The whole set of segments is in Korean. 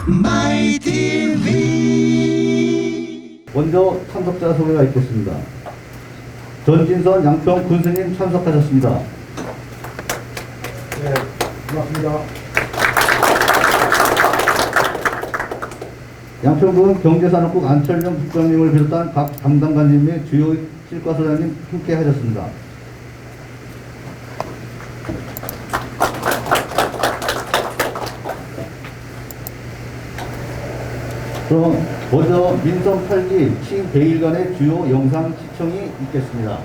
My TV. 먼저 참석자 소개가 있겠습니다. 전진선 양평 군수님 참석하셨습니다. 네, 고맙습니다. 양평군 경제산업국 안철명 국장님을 비롯한 각 담당관님 및 주요 실과소장님 함께 하셨습니다. 그럼 먼저 민선 8기 치 100일간의 주요 영상 시청이 있겠습니다.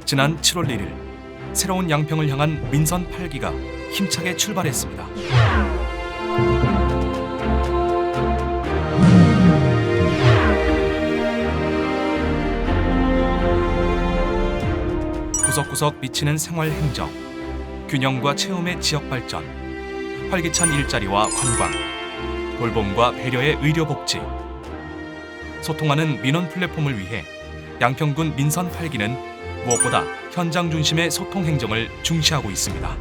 지난 7월 1일 새로운 양평을 향한 민선 8기가 힘차게 출발했습니다. 구석구석 미치는 생활 행정, 균형과 체험의 지역 발전, 활기찬 일자리와 관광, 돌봄과 배려의 의료 복지, 소통하는 민원 플랫폼을 위해 양평군 민선 8기는 무엇보다 현장 중심의 소통 행정을 중시하고 있습니다.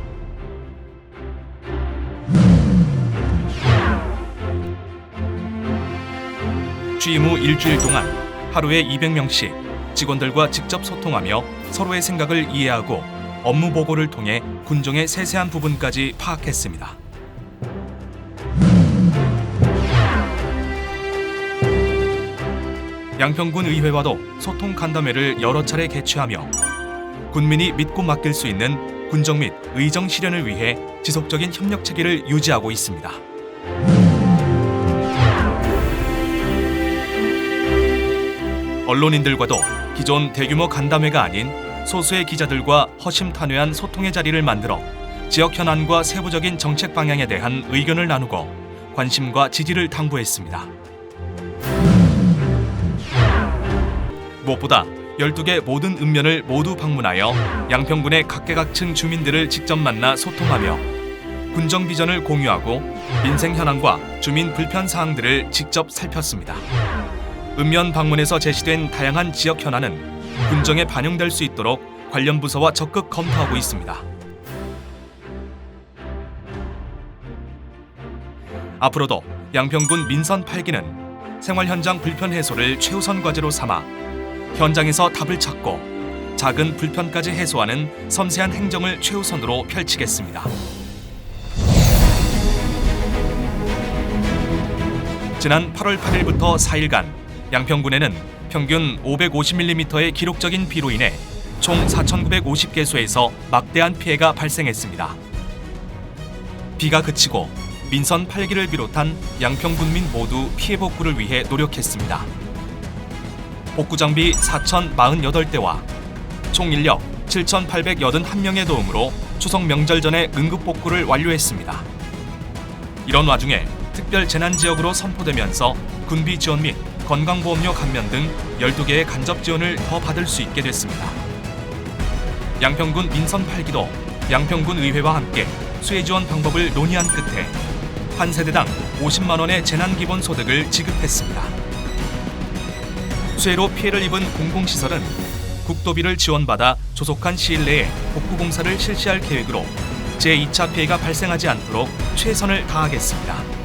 취임 후 일주일 동안 하루에 200명씩 직원들과 직접 소통하며 서로의 생각을 이해하고 업무 보고를 통해 군종의 세세한 부분까지 파악했습니다. 양평군 의회와도 소통 간담회를 여러 차례 개최하며 군민이 믿고 맡길 수 있는 군정 및 의정 실현을 위해 지속적인 협력 체계를 유지하고 있습니다. 언론인들과도 기존 대규모 간담회가 아닌 소수의 기자들과 허심탄회한 소통의 자리를 만들어 지역 현안과 세부적인 정책 방향에 대한 의견을 나누고 관심과 지지를 당부했습니다. 무엇보다 12개 모든 읍면을 모두 방문하여 양평군의 각계각층 주민들을 직접 만나 소통하며 군정 비전을 공유하고 민생 현안과 주민 불편 사항들을 직접 살폈습니다. 읍면 방문에서 제시된 다양한 지역 현안은 군정에 반영될 수 있도록 관련 부서와 적극 검토하고 있습니다. 앞으로도 양평군 민선 8기는 생활 현장 불편 해소를 최우선 과제로 삼아 현장에서 답을 찾고 작은 불편까지 해소하는 섬세한 행정을 최우선으로 펼치겠습니다. 지난 8월 8일부터 4일간 양평군에는 평균 550mm의 기록적인 비로 인해 총 4,950개소에서 막대한 피해가 발생했습니다. 비가 그치고 민선 8기를 비롯한 양평군민 모두 피해 복구를 위해 노력했습니다. 복구 장비 4,048대와 총 인력 7,881명의 도움으로 추석 명절 전에 응급 복구를 완료했습니다. 이런 와중에 특별 재난 지역으로 선포되면서 군비 지원 및 건강보험료 감면 등 12개의 간접 지원을 더 받을 수 있게 됐습니다. 양평군 민선 8기도 양평군 의회와 함께 수혜 지원 방법을 논의한 끝에 한 세대당 50만 원의 재난기본소득을 지급했습니다. 수해로 피해를 입은 공공시설은 국도비를 지원받아 조속한 시일 내에 복구 공사를 실시할 계획으로 제2차 피해가 발생하지 않도록 최선을 다하겠습니다.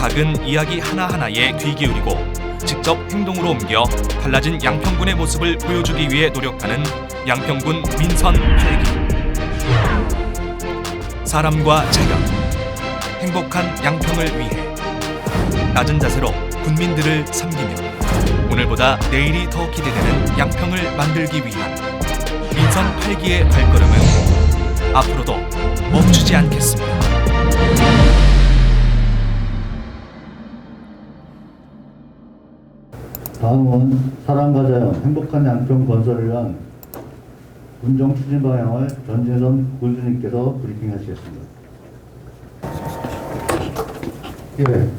작은 이야기 하나하나에 귀 기울이고 직접 행동으로 옮겨 달라진 양평군의 모습을 보여주기 위해 노력하는 양평군 민선 8기. 사람과 자연, 행복한 양평을 위해 낮은 자세로 군민들을 섬기며 오늘보다 내일이 더 기대되는 양평을 만들기 위한 민선 8기의 발걸음은 앞으로도 멈추지 않겠습니다. 다음은 사랑과 자연, 행복한 양평 건설을 위한 군정 추진 방향을 전진선 군수님께서 브리핑하시겠습니다. 예,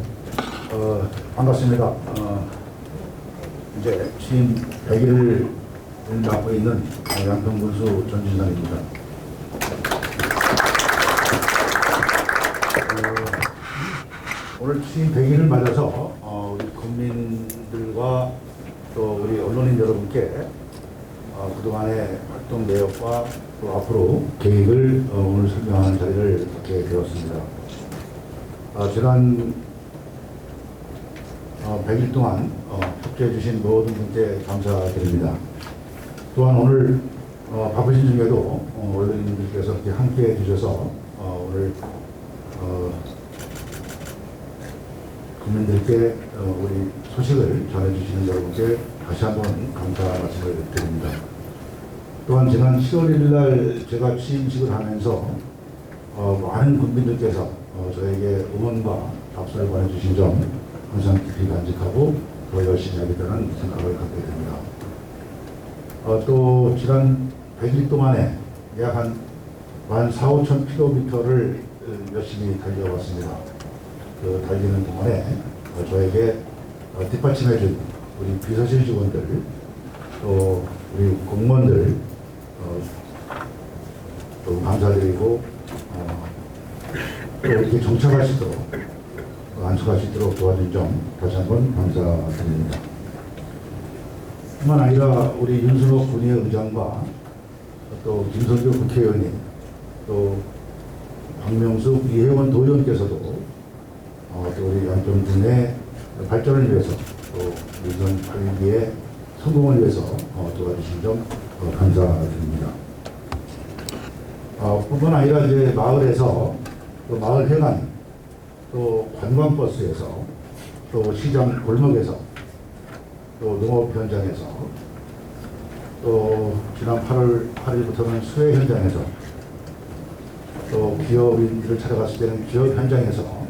반갑습니다. 이제 취임 100일을 맡고 있는 양평군수 전진선입니다. 오늘 취임 100일을 맞아서 우리 국민들과 또 우리 언론인 여러분께 그동안의 활동 내역과 또 앞으로 계획을 오늘 설명하는 자리를 갖게 되었습니다. 지난 100일 동안 협조해 주신 모든 분께 감사드립니다. 또한 오늘 바쁘신 중에도 언론인들께서 이렇게 함께 해 주셔서 오늘 국민들께 우리 소식을 전해주시는 여러분께 다시 한번 감사 말씀을 드립니다. 또한 지난 10월 1일 날 제가 취임식을 하면서 많은 국민들께서 저에게 응원과 박수를 보내주신 점 항상 깊이 간직하고 더 열심히 하겠다는 생각을 갖게 됩니다. 또 지난 100일 동안에 약 한 14,500km를 열심히 달려왔습니다. 그 달리는 동안에 저에게 뒷받침해준 우리 비서실 직원들, 또 우리 공무원들 또 감사드리고 또 이렇게 정착할 수 있도록 안착할 수 있도록 도와준 점 다시 한번 감사드립니다. 뿐만 아니라 우리 윤순옥 군의 의장과 또 김선조 국회의원님, 또 박명수 이혜원 도의원께서도 또 우리 양평군의 발전을 위해서 또 민선 8기의 성공을 위해서 도와주신 점 감사드립니다. 뿐만 아니라 이제 마을에서 또 마을 회관, 또 관광버스에서, 또 시장 골목에서, 또 농업 현장에서, 또 지난 8월 8일부터는 수해 현장에서, 또 기업인들을 찾아갔을 때는 기업 현장에서,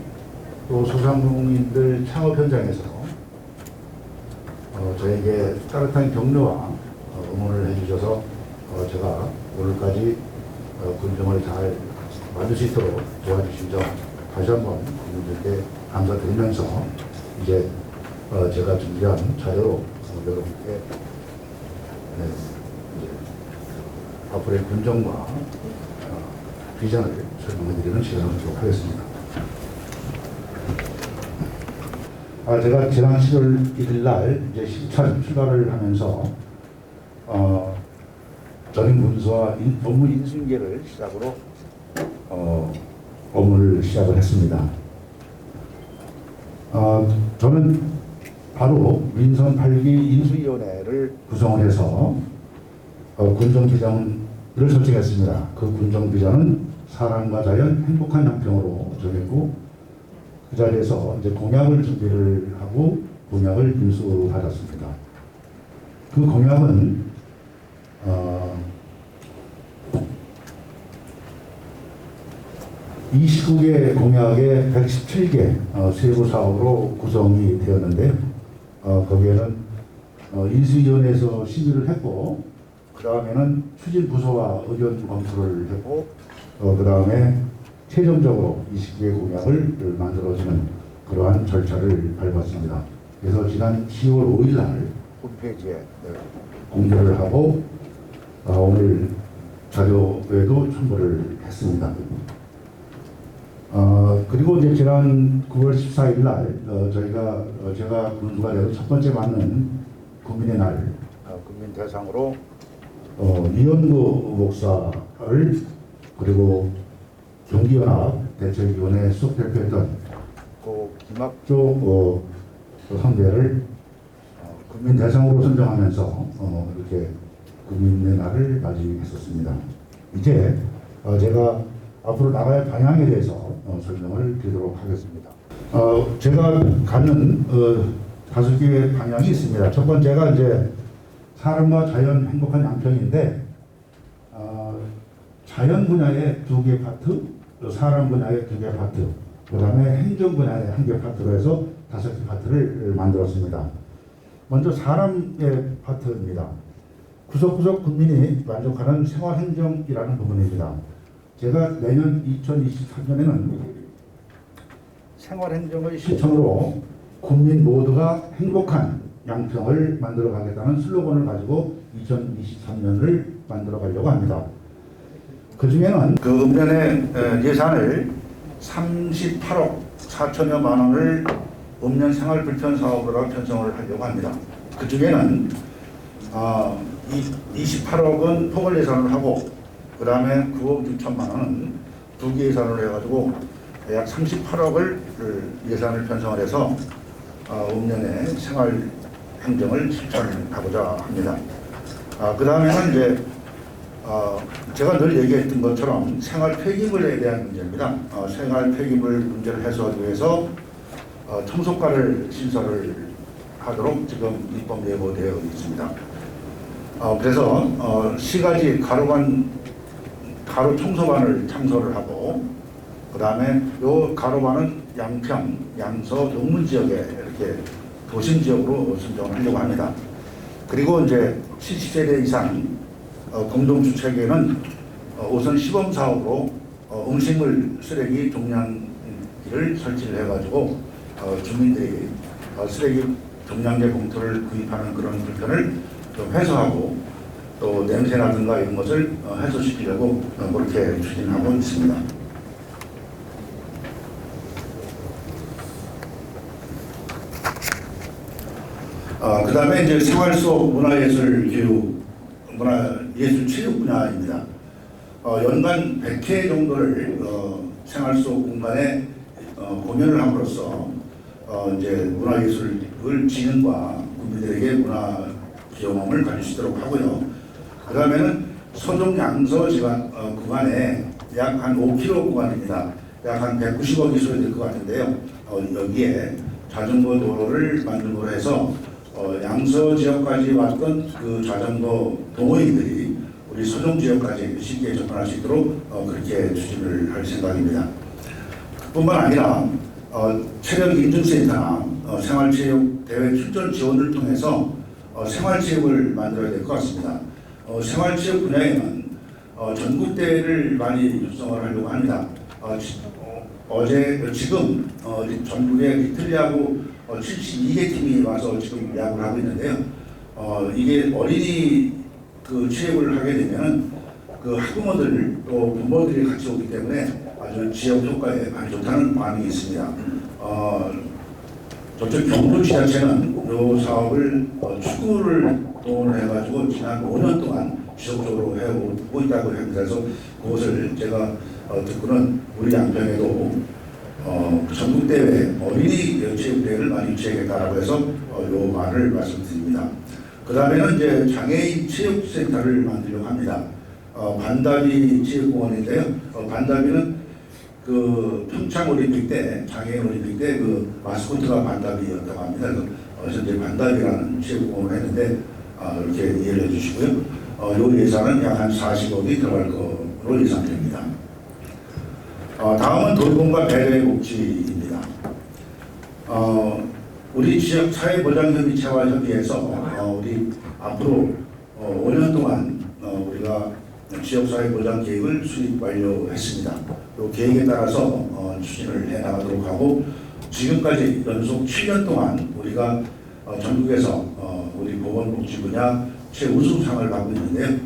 또 소상공인들 창업 현장에서 저에게 따뜻한 격려와 응원을 해주셔서 제가 오늘까지 군정을 잘 만들 수 있도록 도와주신 점 다시 한번 국민들께 감사드리면서 이제 제가 준비한 자료로 여러분께 이제 앞으로의 군정과 비전을 설명해드리는 시간을 갖도록 하겠습니다. 제가 지난 10월 1일 날 이제 실천 출발을 하면서 전임 군수와 업무 인수인계를 시작으로 업무를 시작을 했습니다. 저는 바로 민선 8기 인수위원회를 구성을 해서 군정비전을 설정했습니다. 그 군정비전은 사람과 자연 행복한 양평으로 정했고 그 자리에서 이제 공약을 준비를 하고 공약을 인수받았습니다. 그 공약은 29개 공약에 117개 세부 사업으로 구성이 되었는데 거기에는 인수위원회에서 심의를 했고 그 다음에는 추진 부서와 의견 검토를 했고 그 다음에 최종적으로 29개 공약을 만들어지는 그러한 절차를 밟았습니다. 그래서 지난 10월 5일 날 홈페이지에 공개를 하고 오늘 자료에도 첨부를 했습니다. 그리고 이제 지난 9월 14일 날 제가 군수가 돼서 첫 번째 맞는 국민의 날 국민 대상으로 이현구 목사를 그리고 경기연합 대책위원회 수석 대표였던 고 마지막 그 상대를 국민 대상으로 선정하면서 이렇게 국민의 날을 맞이했었습니다. 이제 제가 앞으로 나갈 방향에 대해서 설명을 드리도록 하겠습니다. 제가 가는 5개의 방향이 있습니다. 첫 번째가 이제 사람과 자연 행복한 양평인데 자연 분야의 2개 파트, 사람 분야의 2개 파트, 그 다음에 행정 분야의 1개 파트로 해서 5개 파트를 만들었습니다. 먼저 사람의 파트입니다. 구석구석 국민이 만족하는 생활행정이라는 부분입니다. 제가 내년 2023년에는 생활행정의 실천으로 국민 모두가 행복한 양평을 만들어 가겠다는 슬로건을 가지고 2023년을 만들어 가려고 합니다. 그 중에는 그 읍면의 예산을 38억 4천여만 원을 읍면 생활 불편 사업으로 편성을 하려고 합니다. 그 중에는 28억은 포괄 예산을 하고 그 다음에 9억 6천만 원은 2개 예산을 해가지고 약 38억을 예산을 편성을 해서 읍면의 생활 행정을 실천하고자 합니다. 그 다음에는 이제 제가 늘 얘기했던 것처럼 생활 폐기물에 대한 문제입니다. 생활 폐기물 문제를 해소하기 위해서 청소과를 신설을 하도록 지금 입법 예고되어 있습니다. 그래서 시가지 가로 청소반을 창설을 하고 그 다음에 요 가로반은 양평, 양서, 동문 지역에 이렇게 도심 지역으로 선정을 하려고 합니다. 그리고 이제 70세대 이상 공동주택에는 우선 시범 사업으로 음식물 쓰레기 종량기를 설치를 해가지고 주민들이 쓰레기 종량제 봉투를 구입하는 그런 불편을 좀 해소하고 또 냄새라든가 이런 것을 해소시키려고 그렇게 추진하고 있습니다. 그 다음에 이제 생활 속 문화예술 교육, 문화예술 체육 분야입니다. 연간 100회 정도를 생활 속 공간에 공연을 함으로써 이제 문화예술 진흥과 국민들에게 문화 경험을 가질 수 있도록 하고요. 그 다음에는 서종 양서 구간에 약 한 5km 구간입니다. 약 한 190억이 소요될 것 같은데요. 여기에 자전거 도로를 만들고 해서 양서 지역까지 왔던 그 자전거 동호인들이 우리 서종 지역까지 쉽게 접근할 수 있도록 그렇게 추진을 할 생각입니다. 뿐만 아니라 체력 인증센터나 생활체육 대회 출전 지원을 통해서 생활체육을 만들어야 될 것 같습니다. 생활체육 분야에는 전국대회를 많이 육성을 하려고 합니다. 지금 전국에 리틀리하고 72개 팀이 와서 지금 야구를 하고 있는데요. 이게 어린이 그 체육을 하게 되면 그 학부모들 또 부모들이 같이 오기 때문에 아주 지역 효과에 많이 좋다는 반응이 있습니다. 저쪽 경북 지자체는 이 사업을 축구를 동원을 해가지고 지난 5년 동안 지속적으로 해오고 있다고 합니다. 그래서 그것을 제가 듣고는 우리 양평에도 전국대회 어린이 체육대회를 많이 유치하겠다라고 해서 이 말을 말씀드립니다. 그 다음에는 이제 장애인 체육센터를 만들려고 합니다. 반다비 체육공원인데요. 반다비는 그 평창 올림픽 때, 장애인 올림픽 때 그 마스코트가 반다비였다고 합니다. 그래서 현재 반다비라는 체육공원을 했는데 이렇게 이해를 해주시고요. 요 예산은 약 한 40억이 들어갈 것으로 예상됩니다. 다음은 돌봄과 배려의 복지입니다. 우리 지역 사회보장협의체와 협의해서 우리 앞으로 5년 동안 우리가 지역사회보장 계획을 수립 완료했습니다. 이 계획에 따라서 추진을 해나가도록 하고 지금까지 연속 7년 동안 우리가 전국에서 우리 보건복지 분야 최우수상을 받고 있는데요.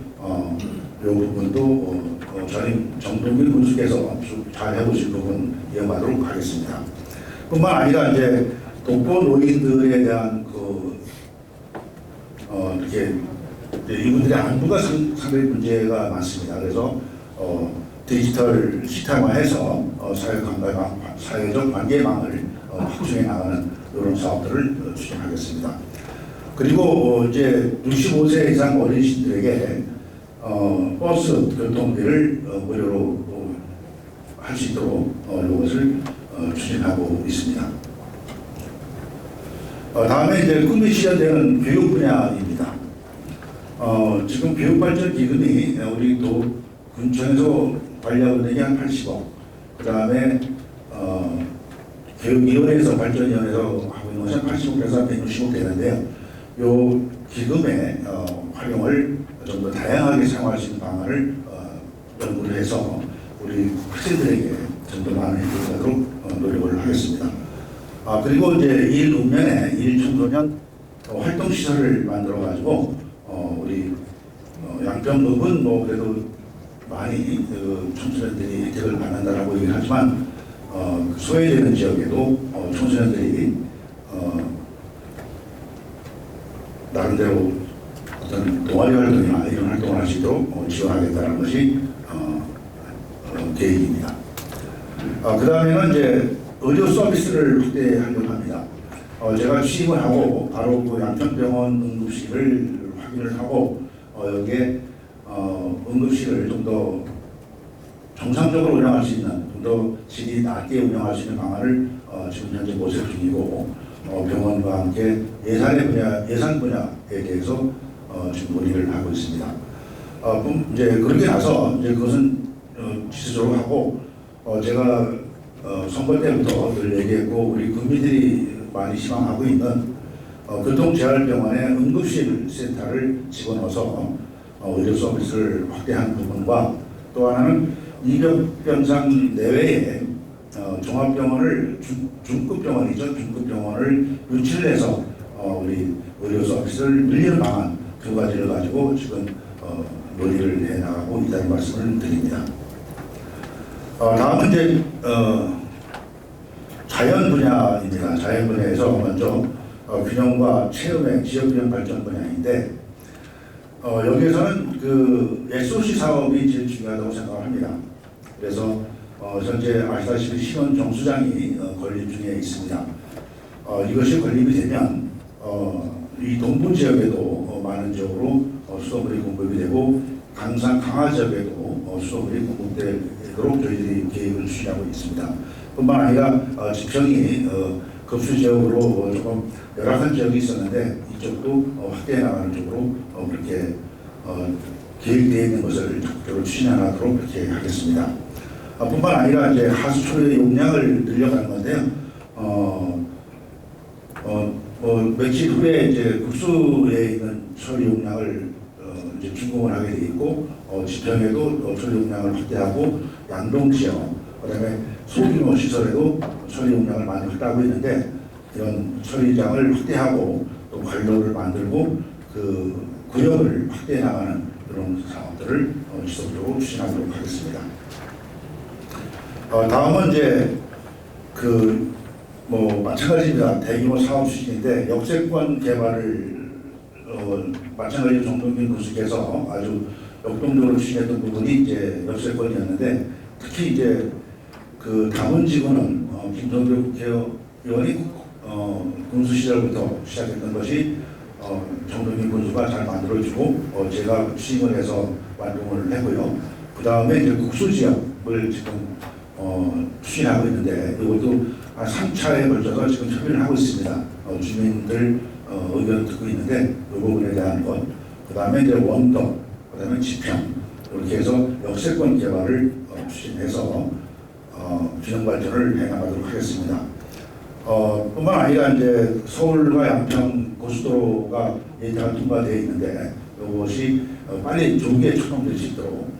이 부분도 전임 정동균 군수께서 잘 해보실 부분 이어가도록 하겠습니다. 뿐만 아니라 이제 독거 노인들에 대한 이렇게 이분들의 안부가 상당히 문제가 많습니다. 그래서 디지털 시스템화해서 사회적 관계망을 확충해 나가는 이런 사업들을 추진하겠습니다. 그리고 이제 65세 이상 어르신들에게 버스 교통비를 무료로 할 수 있도록 이것을 추진하고 있습니다. 다음에 이제 꿈이 실현되는 교육 분야입니다. 지금 교육발전기금이 우리 군청에서 관리하고 있는 게 한 80억, 그 다음에 교육위원회에서 발전위원회에서 하고 있는 것이 한 80억에서 160억 되는데요. 이 기금의 활용을 좀 더 다양하게 사용할 수 있는 방안을 연구를 해서 우리 학생들에게 좀 더 많은 혜택이 되도록 노력을 하겠습니다. 그리고 이제 일 읍면에 일 청소년 활동 시설을 만들어 가지고 우리 양평읍은 뭐 그래도 많이 청소년들이 혜택을 받는다라고 얘기를 하지만 소외되는 지역에도 청소년들이 나름대로 어떤 동아리 활동이나 이런 활동을 할 수 있도록 지원하겠다는 것이 계획입니다. 그 다음에는 이제 의료 서비스를 확대하려고 합니다. 제가 취임을 하고 바로 그 양평병원 응급실을 확인을 하고 여기에 응급실을 좀 더 정상적으로 운영할 수 있는, 좀 더 질이 낮게 운영할 수 있는 방안을 지금 현재 모색 중이고 병원과 함께 예산 분야에 대해서 지금 논의를 하고 있습니다. 이제 그렇게 나서 이제 그것은 지수적으로 하고 제가 선거 때부터 늘 얘기했고 우리 국민들이 많이 희망하고 있는 교통재활병원의 응급실 센터를 집어넣어서 의료 서비스를 확대하는 부분과 또 하나는 이병병상 내외에 종합병원을 중급병원이죠. 중급병원을 유치를 해서 우리 의료 서비스를 늘리는 방안 두 가지를 가지고 지금 논의를 해나가고 있다는 말씀을 드립니다. 다음은 이제 자연 분야입니다. 자연 분야에서 먼저 균형과 체험의 지역균형 발전 분야인데 여기에서는 그 SOC 사업이 제일 중요하다고 생각을 합니다. 그래서 현재 아시다시피 신원 정수장이 건립 중에 있습니다. 이것이 건립이 되면 이 동부 지역에도 많은 지역으로 수돗물이 공급이 되고 강산 강화 지역에도 수돗물이 공급되도록 저희들이 계획을 추진하고 있습니다. 뿐만 아니라 지평이 급수 지역으로 조금 열악한 지역이 있었는데 이쪽도 확대해 나가는 쪽으로 그렇게 계획되어 있는 것을 적극적으로 추진하도록 그렇게 하겠습니다. 뿐만 아니라 이제 하수 처리 용량을 늘려가는 건데요. 며칠 후에 이제 국수에 있는 처리 용량을 이제 준공을 하게 돼 있고 지평에도 처리 용량을 확대하고 양동 지역, 그다음에 소규모 시설에도 처리 용량을 많이 확대하고 있는데 이런 처리장을 확대하고 또 관로를 만들고 그 구역을 확대해 나가는 그런 사업들을 지속적으로 추진하도록 하겠습니다. 다음은 이제 마찬가지입니다. 대규모 사업 추진인데 역세권 개발을 마찬가지로 정동균 교수께서 아주 역동적으로 추진했던 부분이 이제 역세권이었는데 특히 이제 그 담원지구는 김성교 국회의원이 군수 시절부터 시작했던 것이 정동균 군수가 잘 만들어주고 제가 취임을 해서 완공을 했고요. 그 다음에 이제 국수 지역을 지금 추진하고 있는데 이것도 한 3차에 걸쳐서 지금 협의를 하고 있습니다. 주민들 의견을 듣고 있는데 이 부분에 대한 것, 그 다음에 이제 원덕, 그 다음에 지평 이렇게 해서 역세권 개발을 추진해서 균형 발전을 해나가도록 하겠습니다. 뿐만 아니라 이제 서울과 양평 고속도로가 예정한 통과되어 있는데 이것이 빨리 조기에 추동될 수 있도록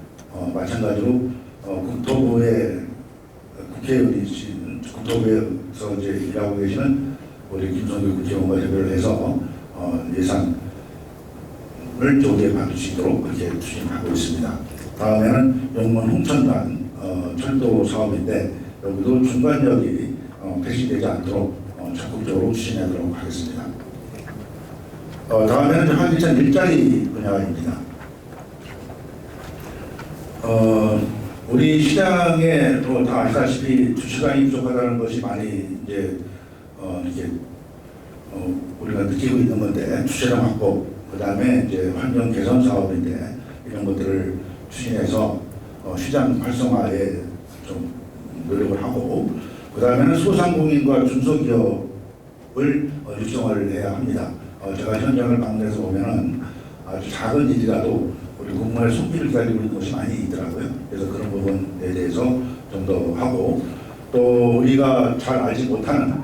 마찬가지로 국토부의 국회의원이신 국토부에서 이제 일하고 계시는 우리 김성규 국회의원과 협의를 해서 예산을 조기에 받을 수 있도록 그렇게 추진하고 있습니다. 다음에는 용문 홍천간 철도 사업인데 여기도 중간역이 폐지되지 않도록 적극적으로 추진하도록 하겠습니다. 다음에는 활기찬 일자리 분야입니다. 우리 시장에 뭐 다 아시다시피 주시장이 부족하다는 것이 많이 이제 이렇게 우리가 느끼고 있는 건데, 주차장 확보, 그 다음에 이제 환경 개선 사업인데 이런 것들을 추진해서 시장 활성화에 좀 노력을 하고, 그 다음에는 소상공인과 중소기업을 육성을 해야 합니다. 제가 현장을 방문해서 보면은 아주 작은 일이라도 우리 공무원의 손길을 기다리고 있는 것이 많이 있더라고요. 그래서 그런 부분에 대해서 좀 더 하고, 또 우리가 잘 알지 못하는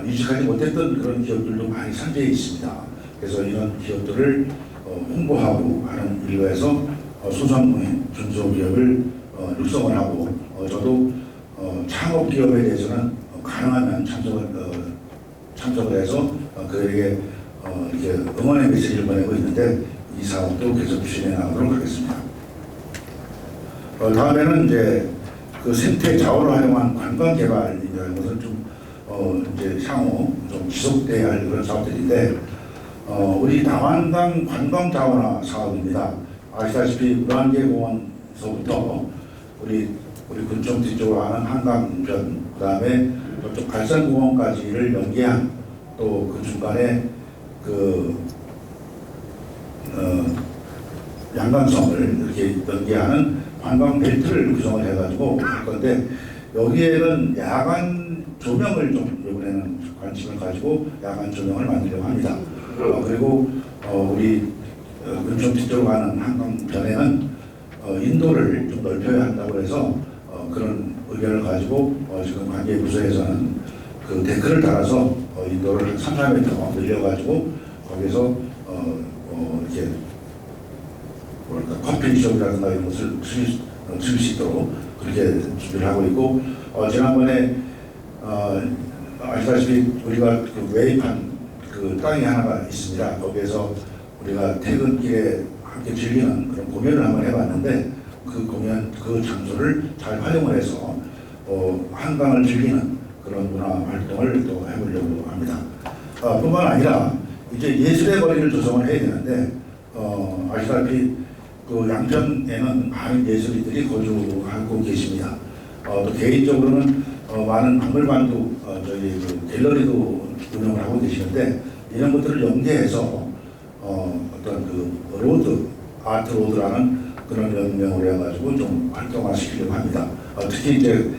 인식하지 못했던 그런 기업들도 많이 산재해 있습니다. 그래서 이런 기업들을 홍보하고 하는 일과에서 소상공인, 중소기업을 육성을 하고, 저도 창업기업에 대해서는 가능하면 참석을 해서 그에게 이렇게 응원의 메시지를 보내고 있는데, 이 사업도 계속 추진해 나가도록 하겠습니다. 다음에는 이제 그 생태 자원을 활용한 관광 개발이라는 것은 좀 이제 향후 좀 지속돼야 할 그런 사업들인데, 우리 남한강 관광 자원화 사업입니다. 아시다시피 물안개공원서부터 우리 군청 뒤쪽으로 하는 한강변, 그 다음에 저쪽 갈산공원까지를 연계한, 또 그 중간에 그 양강섬을 이렇게 연계하는 관광 벨트를 구성을 해가지고 할 건데, 여기에는 야간 조명을 좀 이번에는 관심을 가지고 야간 조명을 만들려고 합니다. 그리고 우리 군청 뒤쪽으로 가는 한강변에는 인도를 좀 넓혀야 한다고 해서 그런 의견을 가지고 지금 관계부서에서는 그 데크를 달아서 인도를 한 3-4m 늘려가지고 거기서 이렇게 뭐랄까 커피숍이라든가 이런 것을 즐길 수 있도록 그렇게 준비를 하고 있고, 지난번에 아시다시피 우리가 그 외입한 그 땅이 하나가 있습니다. 거기에서 우리가 퇴근길에 함께 즐기는 그런 공연을 한번 해봤는데, 그 공연 그 장소를 잘 활용을 해서 한강을 즐기는 그런 문화 활동을 또 해보려고 합니다. 뿐만 아니라 이제 예술의 거리를 조성을 해야 되는데, 아시다시피 그 양평에는 많은 예술인들이 거주하고 계십니다. 또 개인적으로는 많은 박물관도 저희 그 갤러리도 운영을 하고 계시는데, 이런 것들을 연계해서 어떤 그 로드, 아트 로드라는 그런 연명을 해가지고 좀 활동화시키려고 합니다. 특히 이제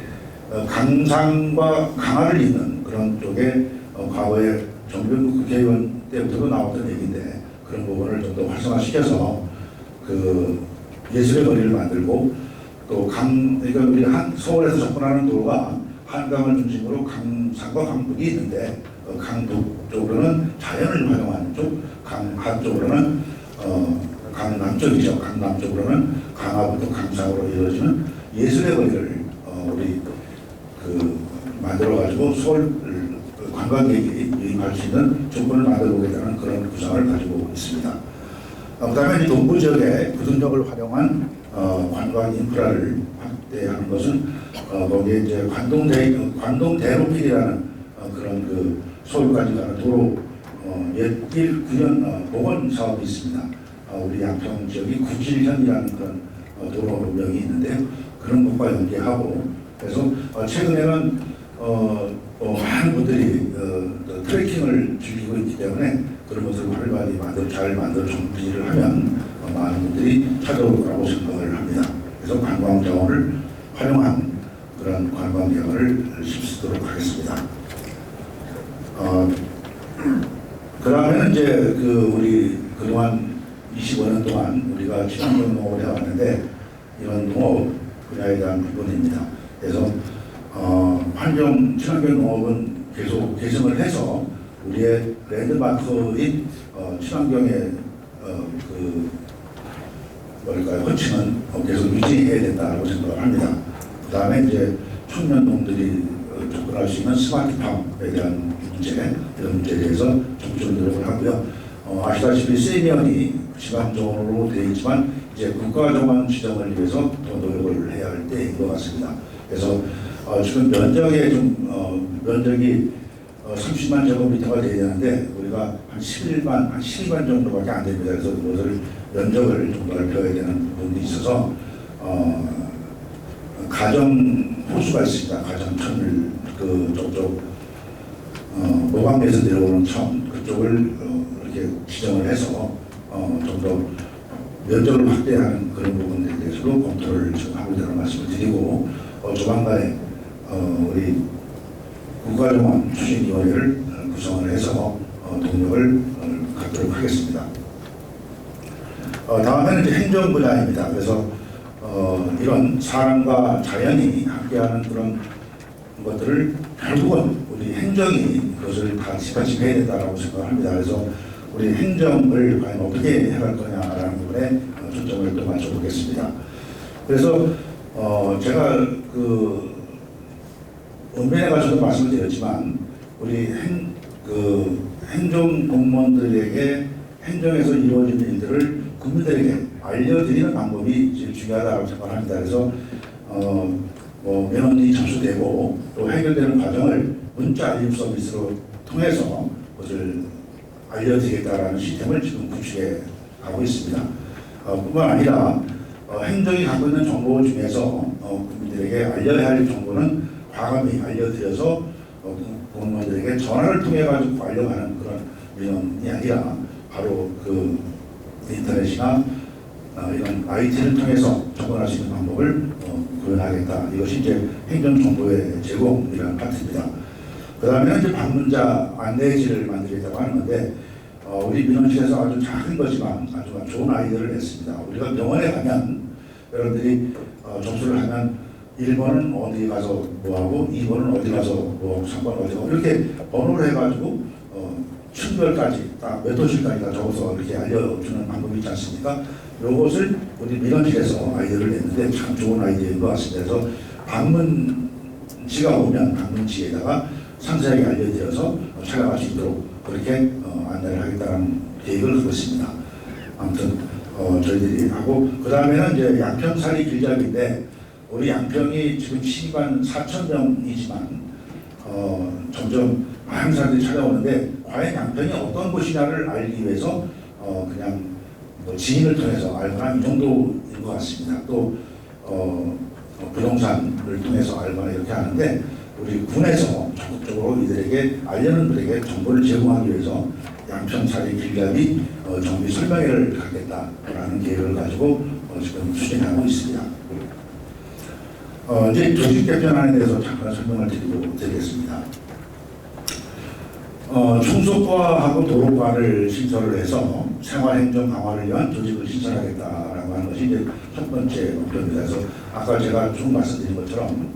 강상과 강화를 잇는 그런 쪽에 과거에 정병국 국회의원 때부터도 나왔던 얘기인데, 그런 부분을 좀 더 활성화시켜서 그 예술의 거리를 만들고, 또 그러니까 우리 서울에서 접근하는 도로가 한강을 중심으로 강상과 강북이 있는데, 강북 쪽으로는 자연을 활용하는 쪽, 강하 쪽으로는 강남 쪽이죠. 강남 쪽으로는 강화부터 강상으로 이루어지는 예술의 거리를 우리 그 만들어 가지고 서울 관광객이 유입할 수 있는 조건을 만들어 보겠다는 그런 구상을 가지고 있습니다. 그다음에 동부 지역의 구동력을 활용한 관광 인프라를 확대하는 것은 거기에 이제 관동 대로길이라는 그런 그 서울까지 가는 도로 옛길 구현 복원 사업이 있습니다. 우리 양평 지역이 구길현이라는 그런 도로명이 있는데요. 그런 것과 연계하고, 그래서 최근에는 많은 분들이 트레킹을 즐기고 있기 때문에 그런 것을 활발히 잘 만들어 정비를 하면 많은 분들이 찾아올 거라고 생각을 합니다. 그래서 관광 자원을 활용한 그런 관광 개발을 실시하도록 하겠습니다. 그 다음에는 이제 그 우리 그동안 25년 동안 우리가 친환경 농업을 해왔는데, 이런 농업 분야에 대한 부분입니다. 그래서 친환경 농업은 계속 개선을 해서 우리의 랜드마크인 친환경의 그 뭐랄까요, 호칭은 계속 유지해야 된다고 생각을 합니다. 그 다음에 이제 청년농들이 접근할 수 있는 스마트팜에 대한 문제, 이런 문제에 대해서 적극적으로 노력을 하고요. 아시다시피 세미언이 지방정원으로 되어 있지만 이제 국가정원 지정을 위해서 더 노력을 해야 할 때인 것 같습니다. 그래서 지금 면적이 30만 제곱미터가 되어야 되는데 우리가 한 12만 정도밖에 안 됩니다. 그래서 그것을 면적을 좀 넓혀야 되는 부분이 있어서 가정 호수가 있습니다. 가정천을 저쪽 모방에서 내려오는 천 그쪽을 이렇게 지정을 해서 좀 더 면적을 확대하는 그런 부분에 대해서도 검토를 지금 하고 있다는 말씀을 드리고 조만간에 우리 국가정원 추진위원회를 구성을 해서 동력을 갖도록 하겠습니다. 다음에는 이제 행정 분야입니다. 그래서 이런 사람과 자연이 함께하는 그런 것들을 결국은 우리 행정이 그것을 다 뒷받침해야 된다고 생각합니다. 그래서 우리 행정을 과연 어떻게 해갈 거냐라는 부분에 초점을 또 맞춰보겠습니다. 그래서 제가 언변에 가서도 말씀을 드렸지만 우리 행정 공무원들에게 행정에서 이루어지는 일들을 국민들에게 알려드리는 방법이 제일 중요하다고 생각합니다. 그래서 면허이 접수되고 또 해결되는 과정을 문자 알림 서비스로 통해서 그것을 알려드리겠다라는 시스템을 지금 구축해 가고 있습니다. 뿐만 아니라 행정이 갖고 있는 정보 중에서 국민들에게 알려야 할 정보는 과감히 알려드려서 공무원들에게 전화를 통해 가지고 알려가는 그런 민원이 아니라 바로 인터넷이나 이런 IT를 통해서 접근할 수 있는 방법을 구현하겠다. 이것이 이제 행정정보의 제공이라는 파트입니다. 그 다음에는 이제 방문자 안내지를 만들겠다고 하는 건데 우리 민원실에서 아주 작은 거지만 아주 좋은 아이디어를 냈습니다. 우리가 병원에 가면 여러분들이 접수를 하면 1번은 어디 가서 뭐하고 2번은 어디 가서 뭐하고 3번은 어디 가고 이렇게 번호를 해가지고 층별까지 딱 몇 호실까지 다 적어서 이렇게 알려주는 방법이 있지 않습니까? 이것을 우리 민원실에서 아이디어를 냈는데 참 좋은 아이디어인 것 같습니다. 그래서 방문지가 오면 방문지에다가 상세하게 알려드려서 찾아갈 수 있도록 그렇게 안내를 하겠다는 계획을 갖고 있습니다. 아무튼 저희들이 하고 그 다음에는 이제 양평살이 길잡이인데 우리 양평이 지금 시간 4,000명이지만 점점 많은 사람들이 찾아오는데 과연 양평이 어떤 곳이냐를 알기 위해서 그냥 지인을 통해서 알거나 이 정도인 것 같습니다. 또 부동산을 통해서 알거나 이렇게 하는데 우리 군에서 적극적으로 이들에게 알려는 분에게 정보를 제공하기 위해서 양평살이 길잡이 정비 설명회를 갖겠다라는 계획을 가지고 지금 추진하고 있습니다. 이제 조직 개편안에 대해서 잠깐 설명을 드리겠습니다. 총수과하고 도로과를 신설을 해서 생활행정 강화를 위한 조직을 신설하겠다라고 하는 것이 이제 첫 번째 목표입니다. 그래서 아까 제가 쭉 말씀드린 것처럼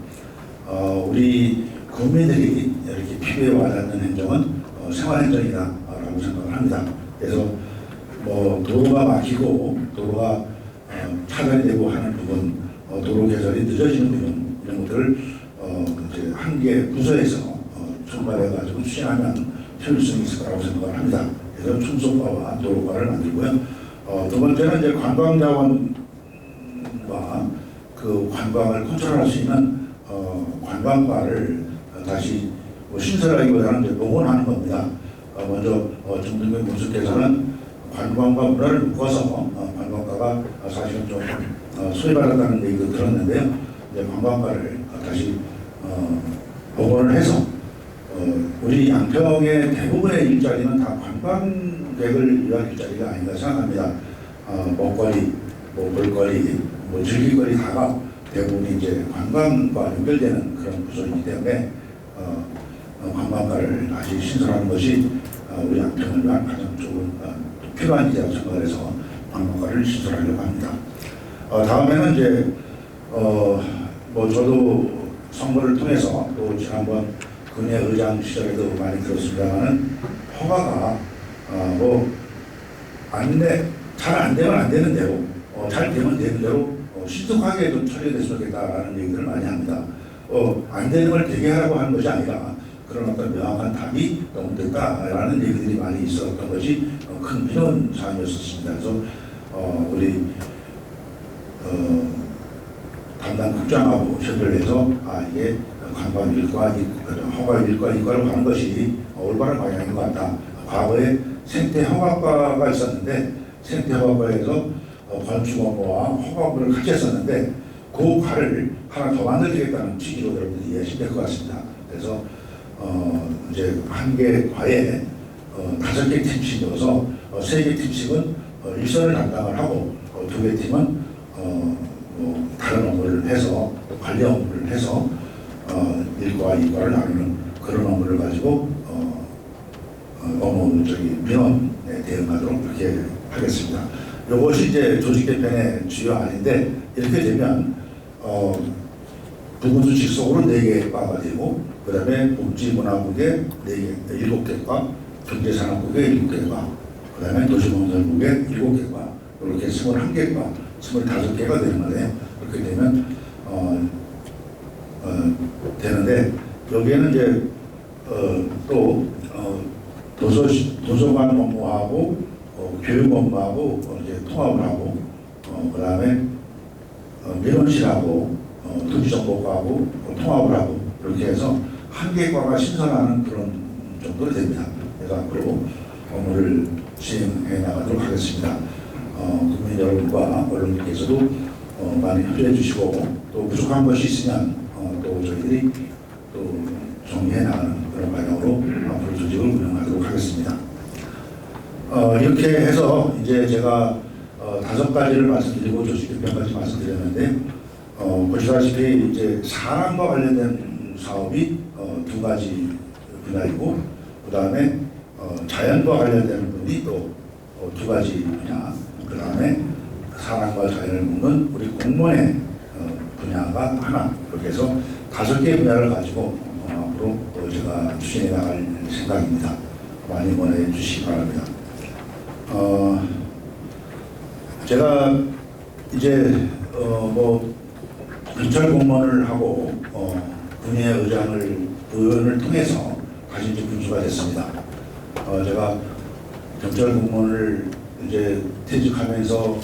우리 국민들이 이렇게 피부에 와닿는 행정은 생활행정이다라고 생각을 합니다. 그래서 도로가 막히고 도로가 차단이 되고 하는 부분, 도로 개설이 늦어지는 부분 이런 것들을 이제 한 개 부서에서 총괄해가지고 추진하면 효율성이 있을 거라고 생각을 합니다. 그래서 충속과와 도로과를 만들고요. 두 번째는 이제 관광자원과 그 관광을 컨트롤할 수 있는 관광과를 다시 신설하기보다는 이제 복원하는 겁니다. 먼저 정동균 군수께서는 관광과 문화를 묶어서 관광과가 사실은 좀 소외받았다는 얘기도 들었는데요. 이제 관광과를 다시 복원을 해서 우리 양평의 대부분의 일자리는 다 관광객을 위한 일자리가 아닌가 생각합니다. 먹거리, 볼거리, 즐길거리 다가 대부분이 이제 관광과 연결되는 그런 구조이기 때문에 관광가를 다시 신설하는 것이 우리 양평을 위한 가장 좋은 필요한 일이라고 생각을 해서 관광가를 신설하려고 합니다. 다음에는 이제 저도 선거를 통해서 또 지난번 근해 의장 시절에도 많이 들었습니다만은 허가가 잘 안 되면 안 되는 대로 잘 되면 되는 대로 신속하게 좀 처리됐으면 좋겠다라는 얘기를 많이 합니다. 안 되는 걸 되게 하라고 하는 것이 아니라 그런 어떤 명확한 답이 너무 됐다라는 얘기들이 많이 있었던 것이 큰 민원 사항이었습니다. 그래서 우리 담당 국장하고 협의를 해서 이게 관광일과 허가일과 이과로 가는 것이 올바른 방향인 것 같다. 과거에 생태허가과가 있었는데 생태허가과에서 건축업무와 허가업무를 같이 했었는데 그 과를 하나 더 만들겠다는 취지로 여러분들이 이해하시면 될 것 같습니다. 그래서 이제 한 개 과에 5개 팀씩 넣어서 3개 팀씩은 일선을 담당을 하고 2개 팀은 뭐 다른 업무를 해서 관리 업무를 해서 1과 2과를 나누는 그런 업무를 가지고 민원에 대응하도록 그렇게 하겠습니다. 이것이 이제 조직 개편의 주요 안인데 이렇게 되면 부군수 직속으로 4개 과가 되고 그 다음에 복지문화국에 7개 과, 경제산업국에 7개 과, 그 다음에 도시건설국에 7개 과, 이렇게 21개 과, 25개가 되는 거네요. 그렇게 되면 되는데 여기에는 이제 또 도서관 업무하고 교육 업무하고 이제 통합을 하고 그 다음에 민원실하고 토지정보과하고 통합을 하고 이렇게 해서 한 개의 과가 신설하는 그런 정도로 됩니다. 그래서 앞으로 업무를 시행해 나가도록 하겠습니다. 국민 여러분과 언론님께서도 많이 협조해 주시고 또 부족한 것이 있으면 또 저희들이 또 정리해 나가는 그런 방향으로 앞으로 조직을 운영하도록 하겠습니다. 이렇게 해서 이제 제가 5가지를 말씀드리고 조직 개편까지 말씀드렸는데 보시다시피 이제 사람과 관련된 사업이 2가지 분야이고 그 다음에 자연과 관련된 분이 또 2가지 분야, 그 다음에 사람과 자연을 묶는 우리 공무원의 분야가 하나, 이렇게 해서 5개의 분야를 가지고 앞으로 또 제가 추진해 나갈 생각입니다. 많이 원해 주시기 바랍니다. 제가 이제 뭐 경찰 공무원을 하고 군의 의원을 통해서 다시 이제 군수가 됐습니다. 제가 경찰 공무원을 이제 퇴직하면서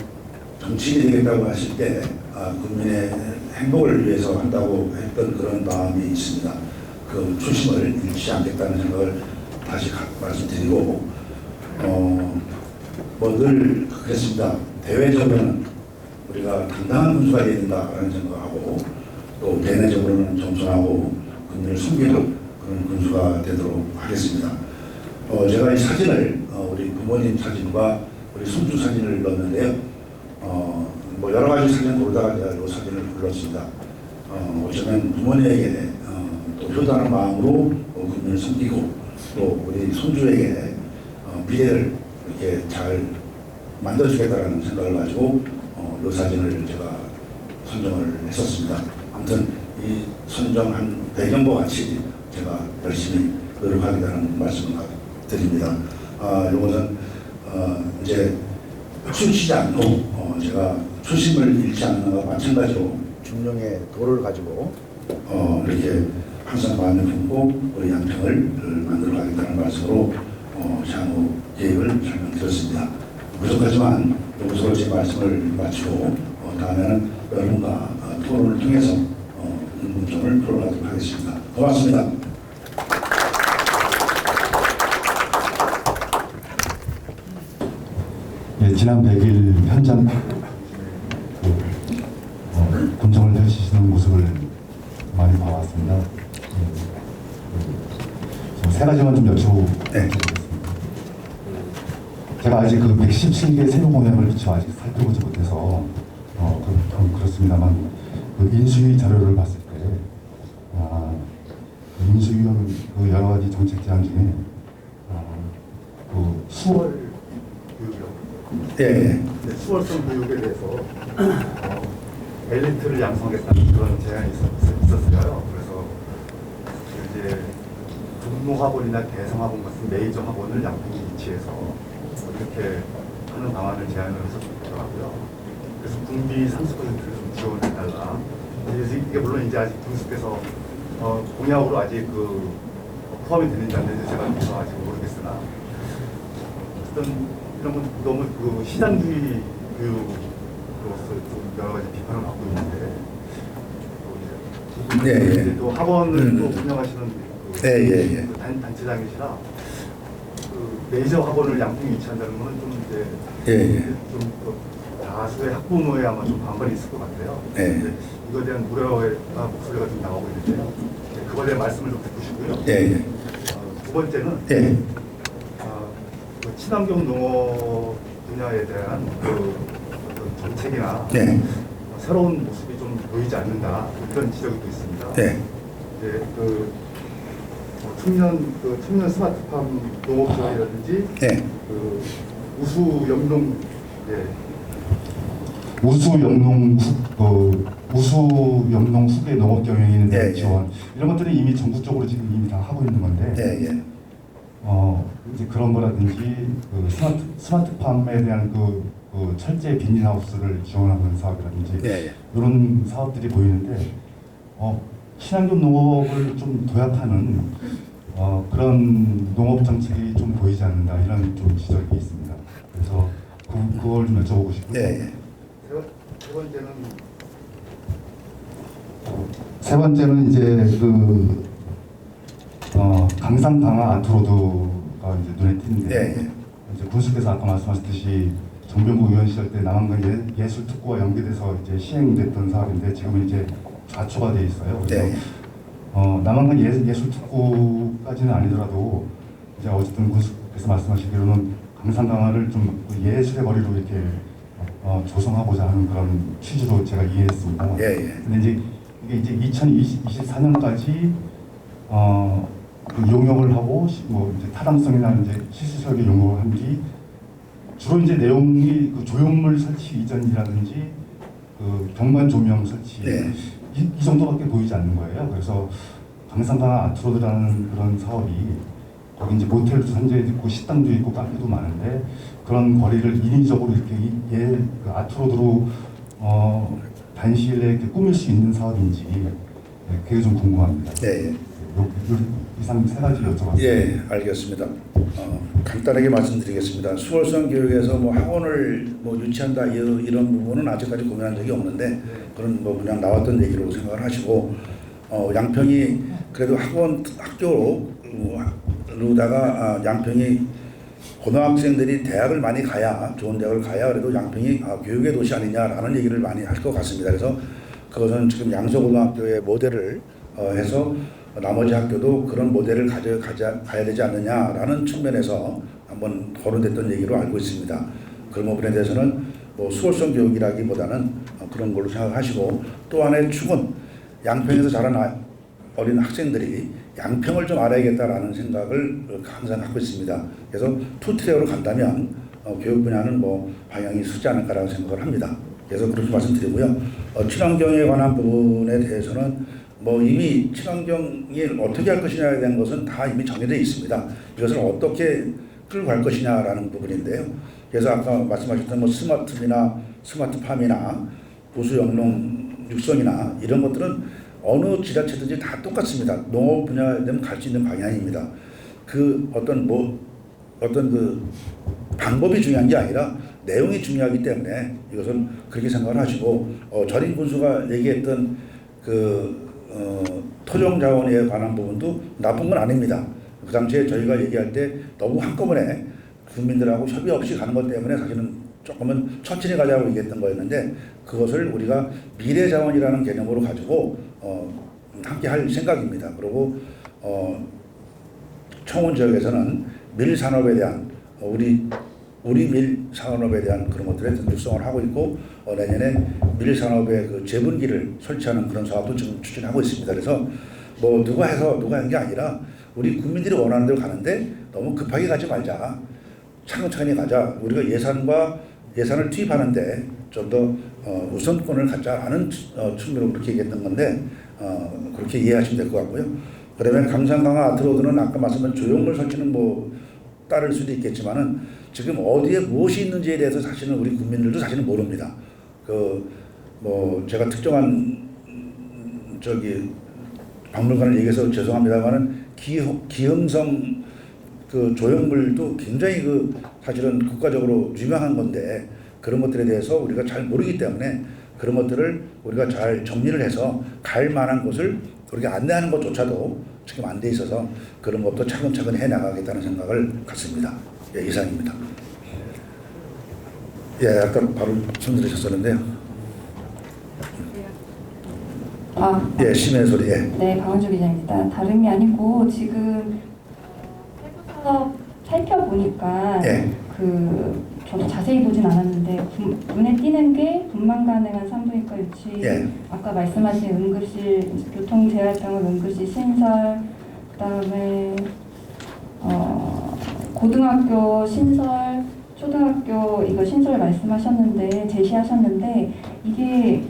정치인이 되겠다고 하실 때 국민의 행복을 위해서 한다고 했던 그런 마음이 있습니다. 그 초심을 잃지 않겠다는 생각을 다시 말씀드리고 뭐 늘 그랬습니다. 대외적으로는 우리가 당당한 군수가 되어야 된다라는 생각하고 또 대내적으로는 겸손하고 국민을 섬기는 그런 군수가 되도록 하겠습니다. 제가 이 사진을 우리 부모님 사진과 우리 손주 사진을 넣었는데요. 뭐 여러 가지 사진을 고르다가 제가 이 사진을 골랐습니다. 어쩌면 부모님에게 또 효도하는 마음으로 국민을 섬기고 또 우리 손주에게 미래를 이렇게 잘 만들어주겠다라는 생각을 가지고 이 사진을 제가 선정을 했었습니다. 아무튼 이 선정한 배경과 같이 제가 열심히 노력하겠다는 말씀을 드립니다. 이것은 이제 춤추지 않고 제가 초심을 잃지 않는 것과 마찬가지로 중령의 도를 가지고 이렇게 항상 마음에 품고 우리 양평을 만들어 가겠다는 말씀으로 향후 계획을 설명드렸습니다. 부족하지만 여기서 제 말씀을 마치고 다음에는 여러분과 토론을 통해서 궁금점을 풀어가도록 하겠습니다. 고맙습니다. 예, 지난 100일 현장 군정을 펼치시는 모습을 많이 봐왔습니다. 세 가지만 좀 여쭤보겠습니다. 제가 아직 그 117개 세부 공약을 미처 아직 살펴보지 못해서 그렇습니다만 그 인수위 자료를 봤을 때 그 인수위원 그 여러 가지 정책 제안 중에 그 수월 교육이라고 네. 수월성 교육에 대해서 엘리트를 양성하겠다는 그런 제안이 있었어요. 그래서 이제 국무학원이나 대성학원 같은 메이저 학원을 양평에 위치해서 이렇게 하는 방안을 제안을 했었더라고요. 그래서 군비 30%를 좀 지원해달라. 그래서 이게 물론 이제 아직 군수께서 공약으로 아직 그 포함이 되는지 안 되는지 제가 아직 모르겠으나 어쨌든 이런 건 너무 그 시장주의 교육으로서 좀 여러 가지 비판을 받고 있는데 또 이제 네, 예. 또 학원을 또 운영하시는 그 네. 그 단체장이시라 그 메이저 학원을 양평에 위치한다는 거는 좀 이제 예. 좀 다수의 학부모에 아마 좀 반발이 있을 것 같아요. 네. 근데 이거에 대한 우려의 목소리가 좀 나오고 있는데요. 네, 그거에 대한 말씀을 좀 듣고 싶고요. 예, 예. 두 번째는 예. 그 친환경 농업 분야에 대한 그 어떤 정책이나 네. 새로운 모습이 좀 보이지 않는다 이런 지적이 또 있습니다. 네. 이제 청년 스마트팜 농업 지원이라든지 네. 그 우수 영농 우수 영농 후계 농업 경영인에 대한 예, 예. 지원 이런 것들은 이미 전국적으로 지금 이미 다 하고 있는 건데 예, 예. 이제 그런 거라든지 그 스마트팜에 대한 그 철제 비닐하우스를 지원하는 사업이라든지 예, 예. 이런 사업들이 보이는데 친환경 농업을 좀 도약하는 그런 농업 정책이 좀 보이지 않는다 이런 좀 지적이 있습니다. 그래서 그걸 좀 여쭤보고 싶고요. 예, 예. 세 번째는 이제 강상 강화 아트로드가 이제 눈에 띄는데 예, 예. 이제 군수께서 아까 말씀하셨듯이 정병국 의원 시절 때 남한강 예술 특구와 연계돼서 이제 시행됐던 사업인데 지금은 이제 좌초가 돼 있어요. 그래서 예, 남한강 예술 특구까지는 아니더라도 이제 어쨌든 군수께서 말씀하시기로는 강상 강화를 좀 예술의 거리로 이렇게 조성하고자 하는 그런 취지로 제가 이해했습니다. 예, 예. 근데 이제 이게 이제 2024년까지 그 용역을 하고 뭐 이제 타당성이나 이제 실시설계 용역을 한 뒤 주로 이제 내용이 그 조형물 설치 이전이라든지 그 경관 조명 설치 네. 이 정도밖에 보이지 않는 거예요. 그래서 강상강화 아트로드라는 그런 사업이 거기 이제 모텔도 산재도 있고 식당도 있고 카페도 많은데 그런 거리를 인위적으로 이렇게 그 아트로드로 단시일에 이렇게 꾸밀 수 있는 사업인지 그게 좀 궁금합니다. 예, 예. 이상 세 가지 여쭤봤습니다. 예, 알겠습니다. 간단하게 말씀드리겠습니다. 수월성 교육에서 뭐 학원을 뭐 유치한다 이런 부분은 아직까지 고민한 적이 없는데 그런 뭐 그냥 나왔던 얘기로 생각을 하시고 양평이 그래도 학교로다가 양평이 고등학생들이 대학을 많이 가야 좋은 대학을 가야 그래도 양평이 교육의 도시 아니냐라는 얘기를 많이 할 것 같습니다. 그래서 그것은 지금 양서고등학교의 모델을 해서 나머지 학교도 그런 모델을 가야 되지 않느냐라는 측면에서 한번 거론됐던 얘기로 알고 있습니다. 그런 부분에 대해서는 뭐 수월성 교육이라기보다는 그런 걸로 생각하시고 또 하나의 축은 양평에서 자란 어린 학생들이 양평을 좀 알아야겠다라는 생각을 항상 갖고 있습니다. 그래서 투트랙으로 간다면 교육 분야는 뭐 방향이 서지 않을까라고 생각을 합니다. 그래서 그렇게 말씀드리고요. 친환경에 관한 부분에 대해서는 뭐 이미 친환경이 어떻게 할 것이냐에 대한 것은 다 이미 정해져 있습니다. 이것을 어떻게 끌고 갈 것이냐라는 부분인데요. 그래서 아까 말씀하셨던 뭐 스마트팜이나 보수영농 육성이나 이런 것들은 어느 지자체든지 다 똑같습니다. 농업 분야에 되면 갈 수 있는 방향입니다. 그 어떤 그 방법이 중요한 게 아니라 내용이 중요하기 때문에 이것은 그렇게 생각을 하시고 전임 군수가 얘기했던 토종 자원에 관한 부분도 나쁜 건 아닙니다. 그 당시에 저희가 얘기할 때 너무 한꺼번에 국민들하고 협의 없이 가는 것 때문에 사실은 조금은 천천히 가자고 얘기했던 거였는데 그것을 우리가 미래 자원이라는 개념으로 가지고 함께 할 생각입니다. 그리고 청원 지역에서는 밀 산업에 대한 우리 밀 산업에 대한 그런 것들에 육성을 하고 있고 내년에 밀 산업의 그 재분기를 설치하는 그런 사업도 지금 추진하고 있습니다. 그래서 뭐 누가 한 게 아니라 우리 국민들이 원하는 대로 가는데 너무 급하게 가지 말자. 차근차근히 가자. 우리가 예산을 투입하는데 좀 더 우선권을 갖자라는 측면으로 그렇게 얘기했던 건데 그렇게 이해하시면 될 것 같고요. 그다음에 강상강화 아트로드는 아까 말씀한 조형물 설치는 뭐 따를 수도 있겠지만은 지금 어디에 무엇이 있는지에 대해서 사실은 우리 국민들도 사실은 모릅니다. 뭐 제가 특정한 박물관을 얘기해서 죄송합니다만은 기흥성 그 조형물도 굉장히 사실은 국가적으로 유명한 건데 그런 것들에 대해서 우리가 잘 모르기 때문에 그런 것들을 우리가 잘 정리를 해서 갈 만한 곳을 그렇게 안내하는 것조차도 지금 안 돼 있어서 그런 것도 차근차근 해 나가겠다는 생각을 갖습니다. 예, 이상입니다. 예, 아까 바로 손 들으셨었는데요. 예, 심해 소리. 예. 네, 강은주 기자입니다. 다름이 아니고 지금 세부 사업 살펴보니까 예. 저도 자세히 보진 않았는데 눈에 띄는 게 분만 가능한 산부인과 유치, 예. 아까 말씀하신 응급실, 교통재활병원 응급실 신설, 그다음에 고등학교 신설, 초등학교 이거 신설 말씀하셨는데 제시하셨는데 이게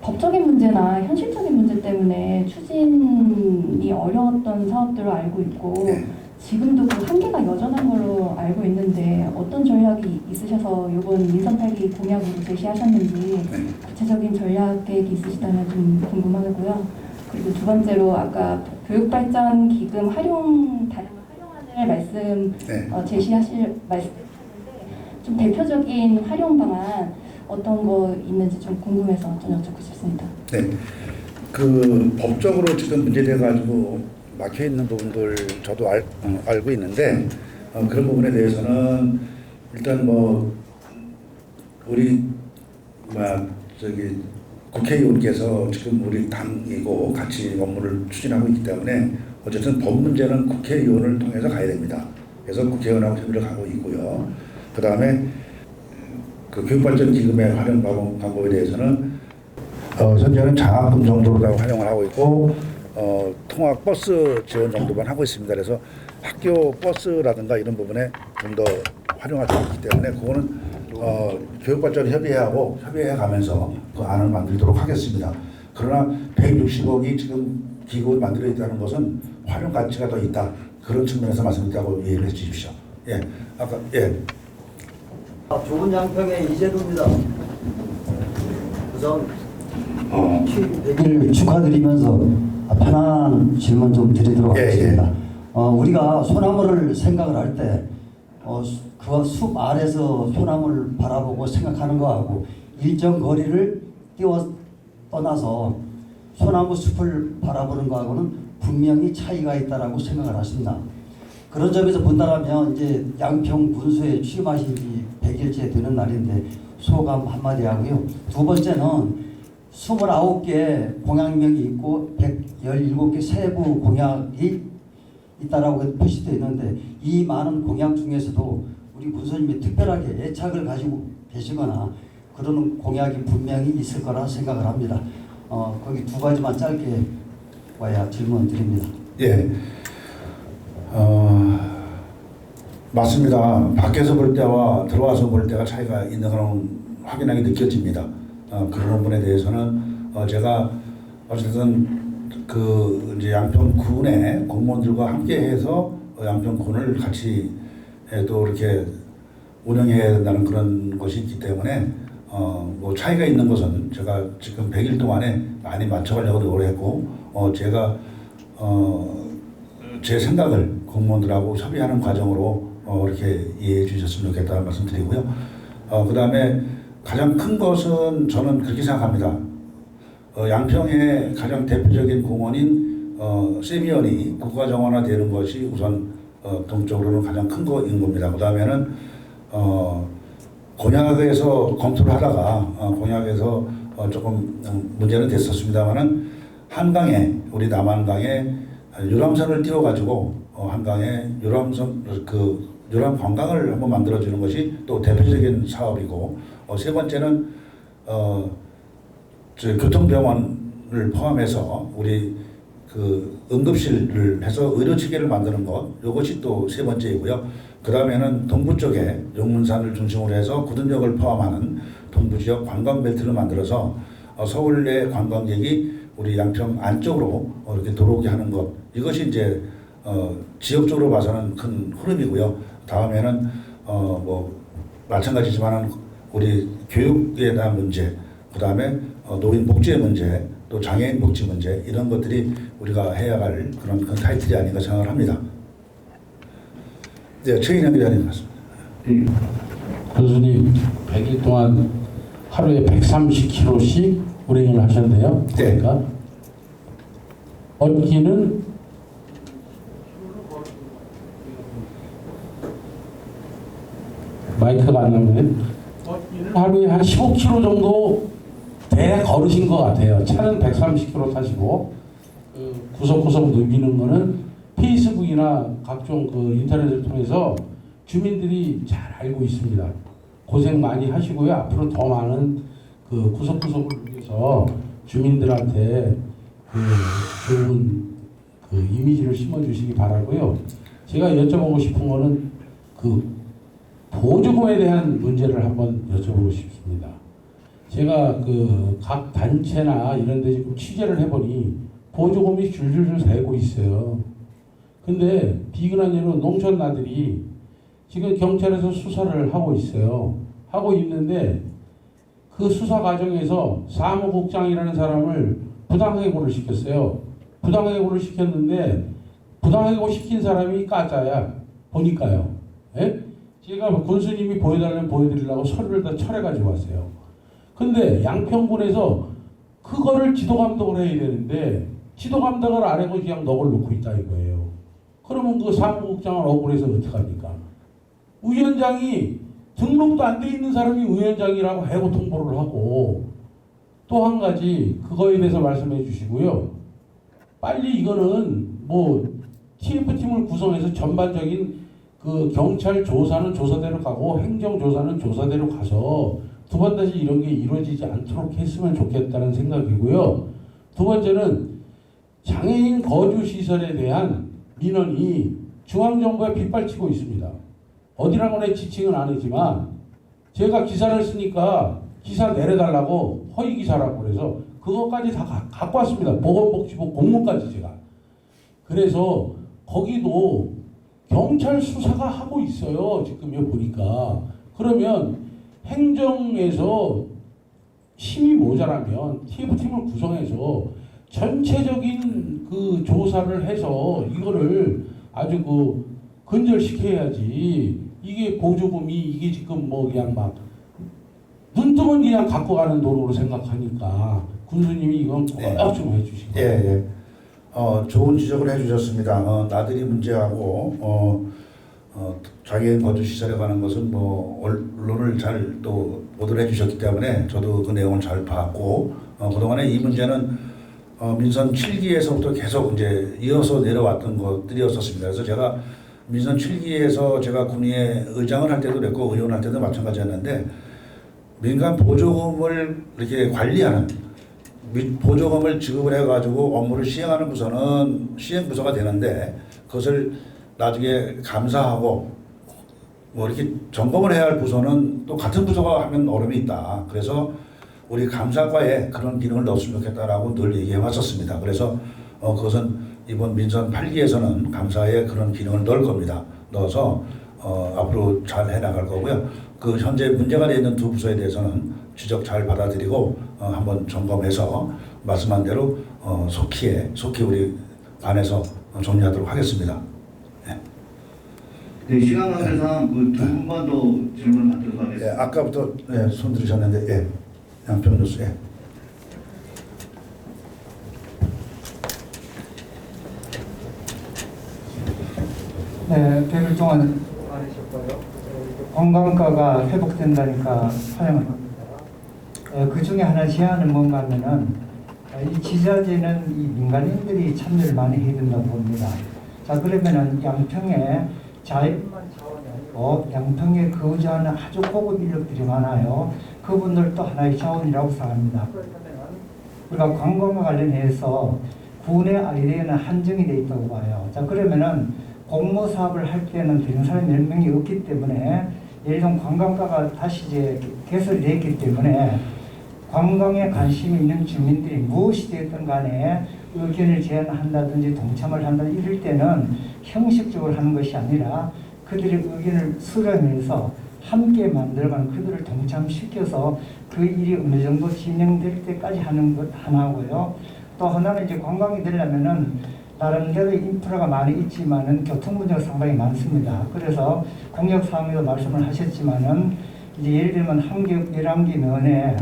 법적인 문제나 현실적인 문제 때문에 추진이 어려웠던 사업들로 알고 있고 네. 지금도 그 한계가 여전한 걸로 알고 있는데 어떤 전략이 있으셔서 이번 인선 8기 공약으로 제시하셨는지 네. 구체적인 전략 계획이 있으시다면 좀 궁금하고요. 그리고 두 번째로 아까 교육발전기금 활용을 말씀 네. 제시하실 말씀하셨는데 좀 대표적인 활용 방안 어떤 거 있는지 좀 궁금해서 좀 여쭙고 싶습니다. 네. 그 법적으로 지금 문제돼 가지고 막혀 있는 부분들 저도 알고 있는데 그런 부분에 대해서는 일단 뭐 우리 국회의원께서 지금 우리 당이고 같이 업무를 추진하고 있기 때문에 어쨌든 법 문제는 국회의원을 통해서 가야 됩니다. 그래서 국회의원하고 협의를 가고 있고요. 그 다음에 그 교육발전기금의 활용 방법에 대해서는 현재는 장학금 정도로 활용을 하고 있고 통학 버스 지원 정도만 하고 있습니다. 그래서 학교 버스라든가 이런 부분에 좀 더 활용할 수 있기 때문에 그거는 교육발전 협의해 가면서 그 안을 만들도록 하겠습니다. 그러나 160억이 지금 기금을 만들어 있다는 것은 활용 가치가 더 있다. 그런 측면에서 말씀드리라고 이해를 해 주십시오. 예, 아까 예. 좋은 양평의 이재도입니다. 우선 취임 100일 축하드리면서 편안한 질문 좀 드리도록 하겠습니다. 우리가 소나무를 생각을 할 때 그 숲 아래서 소나무를 바라보고 생각하는 거하고 일정 거리를 떠나서 소나무 숲을 바라보는 거하고는 분명히 차이가 있다라고 생각을 하십니다. 그런 점에서 본다면 이제 양평 군수에 취임하신 지 100일째 되는 날인데 소감 한마디 하고요. 두 번째는 29개 공약명이 있고 117개 세부 공약이 있다라고 표시되어 있는데 이 많은 공약 중에서도 우리 군수님이 특별하게 애착을 가지고 계시거나 그런 공약이 분명히 있을 거라 생각을 합니다. 거기 두 가지만 짧게 와야 질문 드립니다. 예. 맞습니다. 밖에서 볼 때와 들어와서 볼 때가 차이가 있는 건 확연하게 느껴집니다. 그런 부분에 대해서는 제가 어쨌든 그 이제 양평군의 공무원들과 함께해서 양평군을 같이 또 이렇게 운영해야 된다는 그런 것이 있기 때문에 뭐 차이가 있는 것은 제가 지금 100일 동안에 많이 맞춰가려고 노력했고 제가 제 생각을 공무원들하고 협의하는 과정으로 이렇게 이해해 주셨으면 좋겠다는 말씀 드리고요. 그 다음에 가장 큰 것은 저는 그렇게 생각합니다. 양평의 가장 대표적인 공원인 세미연이 국가정원화 되는 것이 우선 동쪽으로는 가장 큰 거인 겁니다. 그 다음에는 공약에서 검토를 하다가 공약에서 조금 문제는 됐었습니다만은 한강에 우리 남한강에 유람선을 띄워가지고 한강에 유람 관광을 한번 만들어주는 것이 또 대표적인 사업이고 세 번째는 교통병원을 포함해서 우리 그 응급실을 해서 의료체계를 만드는 것 이것이 또 세 번째이고요. 그 다음에는 동부 쪽에 용문산을 중심으로 해서 구둔역을 포함하는 동부 지역 관광벨트를 만들어서 서울 내 관광객이 우리 양평 안쪽으로 이렇게 들어오게 하는 것 이것이 이제 지역적으로 봐서는 큰 흐름이고요. 다음에는 뭐 마찬가지지만 우리 교육에 대한 문제, 그 다음에 노인 복지의 문제, 또 장애인 복지 문제 이런 것들이 우리가 해야 할 그런 큰 타이틀이 아닌가 생각을 합니다. 네, 최인영 기자님 맞습니다. 교수님 100일 동안 하루에 130km씩 운행을 하셨네요. 네. 그러니까 걷기는 마이크가 안 나오네. 하루에 한 15km 정도 대략 걸으신 것 같아요. 차는 130km 타시고 구석구석 누비는 거는 페이스북이나 각종 그 인터넷을 통해서 주민들이 잘 알고 있습니다. 고생 많이 하시고요. 앞으로 더 많은 그 구석구석을 위해서 주민들한테 그 좋은 그 이미지를 심어주시기 바라고요. 제가 여쭤보고 싶은 거는 그 보조금에 대한 문제를 한번 여쭤보고 싶습니다. 제가 그 각 단체나 이런 데 지금 취재를 해보니 보조금이 줄줄줄 새고 있어요. 근데 비근한 예로 농촌나들이 지금 경찰에서 수사를 하고 있어요. 하고 있는데 그 수사 과정에서 사무국장이라는 사람을 부당해고를 시켰어요. 부당해고를 시켰는데 부당해고 시킨 사람이 가짜야. 보니까요. 예? 제가 군수님이 보여달라면 보여드리려고 서류를 다 철해가지고 왔어요. 근데 양평군에서 그거를 지도감독을 해야 되는데 지도감독을 안 하고 그냥 넋을 놓고 있다 이거예요. 그러면 그 사무국장을 억울해서 어떡합니까? 위원장이 등록도 안 돼 있는 사람이 위원장이라고 해고 통보를 하고 또 한 가지 그거에 대해서 말씀해 주시고요. 빨리 이거는 뭐 TF팀을 구성해서 전반적인 그 경찰 조사는 조사대로 가고 행정 조사는 조사대로 가서 두 번 다시 이런 게 이루어지지 않도록 했으면 좋겠다는 생각이고요. 두 번째는 장애인 거주 시설에 대한 민원이 중앙정부에 빗발치고 있습니다. 어디라고는 지칭은 안 하지만 제가 기사를 쓰니까 기사 내려달라고 허위 기사라고 그래서 그것까지 다 갖고 왔습니다. 보건복지부 공문까지 제가. 그래서 거기도 경찰 수사가 하고 있어요. 지금 여기 보니까. 그러면 행정에서 힘이 모자라면 TF팀을 구성해서 전체적인 그 조사를 해서 이거를 아주 그 근절시켜야지. 이게 보조금이 이게 지금 뭐 그냥 막 눈뜨면 그냥 갖고 가는 도로로 생각하니까 군수님이 이건 꼭 좀 해주시고. 예. 좋은 지적을 해주셨습니다. 나들이 문제하고 장애인 거주 시설에 관한 것은 뭐 언론을 잘 또 보도를 해주셨기 때문에 저도 그 내용을 잘 봤고 그동안에 이 문제는 민선 7기에서부터 계속 이제 이어서 내려왔던 것들이었었습니다. 그래서 제가 민선 7기에서 제가 군의회 의장을 할 때도 그랬고 의원할 때도 마찬가지였는데 민간 보조금을 이렇게 관리하는 보조금을 지급을 해가지고 업무를 시행하는 부서는 시행부서가 되는데 그것을 나중에 감사하고 뭐 이렇게 점검을 해야 할 부서는 또 같은 부서가 하면 어려움이 있다. 그래서 우리 감사과에 그런 기능을 넣었으면 좋겠다라고 늘 얘기해 왔었습니다. 그래서 그것은 이번 민선 8기에서는 감사에 그런 기능을 넣을 겁니다. 넣어서 앞으로 잘 해나갈 거고요. 그 현재 문제가 되어 있는 두 부서에 대해서는 지적 잘 받아들이고 한번 점검해서 말씀한 대로 속히 우리 안에서 정리하도록 하겠습니다. 네, 시간 관계상 그 두 분만 더 질문을 받도록 하겠습니다. 예, 아까부터 손 들으셨는데 양평 교수. 네, 100일 동안 많으셨고요. 관광가가 회복된다니까 환영합니다. 그 중에 하나 제안은 뭔가 하면은 이 지자체는 이 민간인들이 참여를 많이 해야 된다고 봅니다. 자, 그러면은 양평에 자연만 자원이 아니고 양평에 거주하는 아주 고급 인력들이 많아요. 그분들도 하나의 자원이라고 생각합니다. 그렇다면 우리가 관광과 관련해서 군의 아이디어는 한정이 되어 있다고 봐요. 자, 그러면은 공모 사업을 할 때는 되는 사람이 몇 명이 없기 때문에 예를 들면 관광가가 다시 이제 개설이 됐기 때문에 관광에 관심이 있는 주민들이 무엇이 되었든 간에 의견을 제안한다든지 동참을 한다든지 이럴 때는 형식적으로 하는 것이 아니라 그들의 의견을 수렴해서 함께 만들어가는 그들을 동참시켜서 그 일이 어느 정도 진행될 때까지 하는 것 하나고요. 또 하나는 이제 관광이 되려면은 나름대로 인프라가 많이 있지만은 교통 문제가 상당히 많습니다. 그래서 공약 사항에도 말씀을 하셨지만은 이제 예를 들면 한겹 11개 면에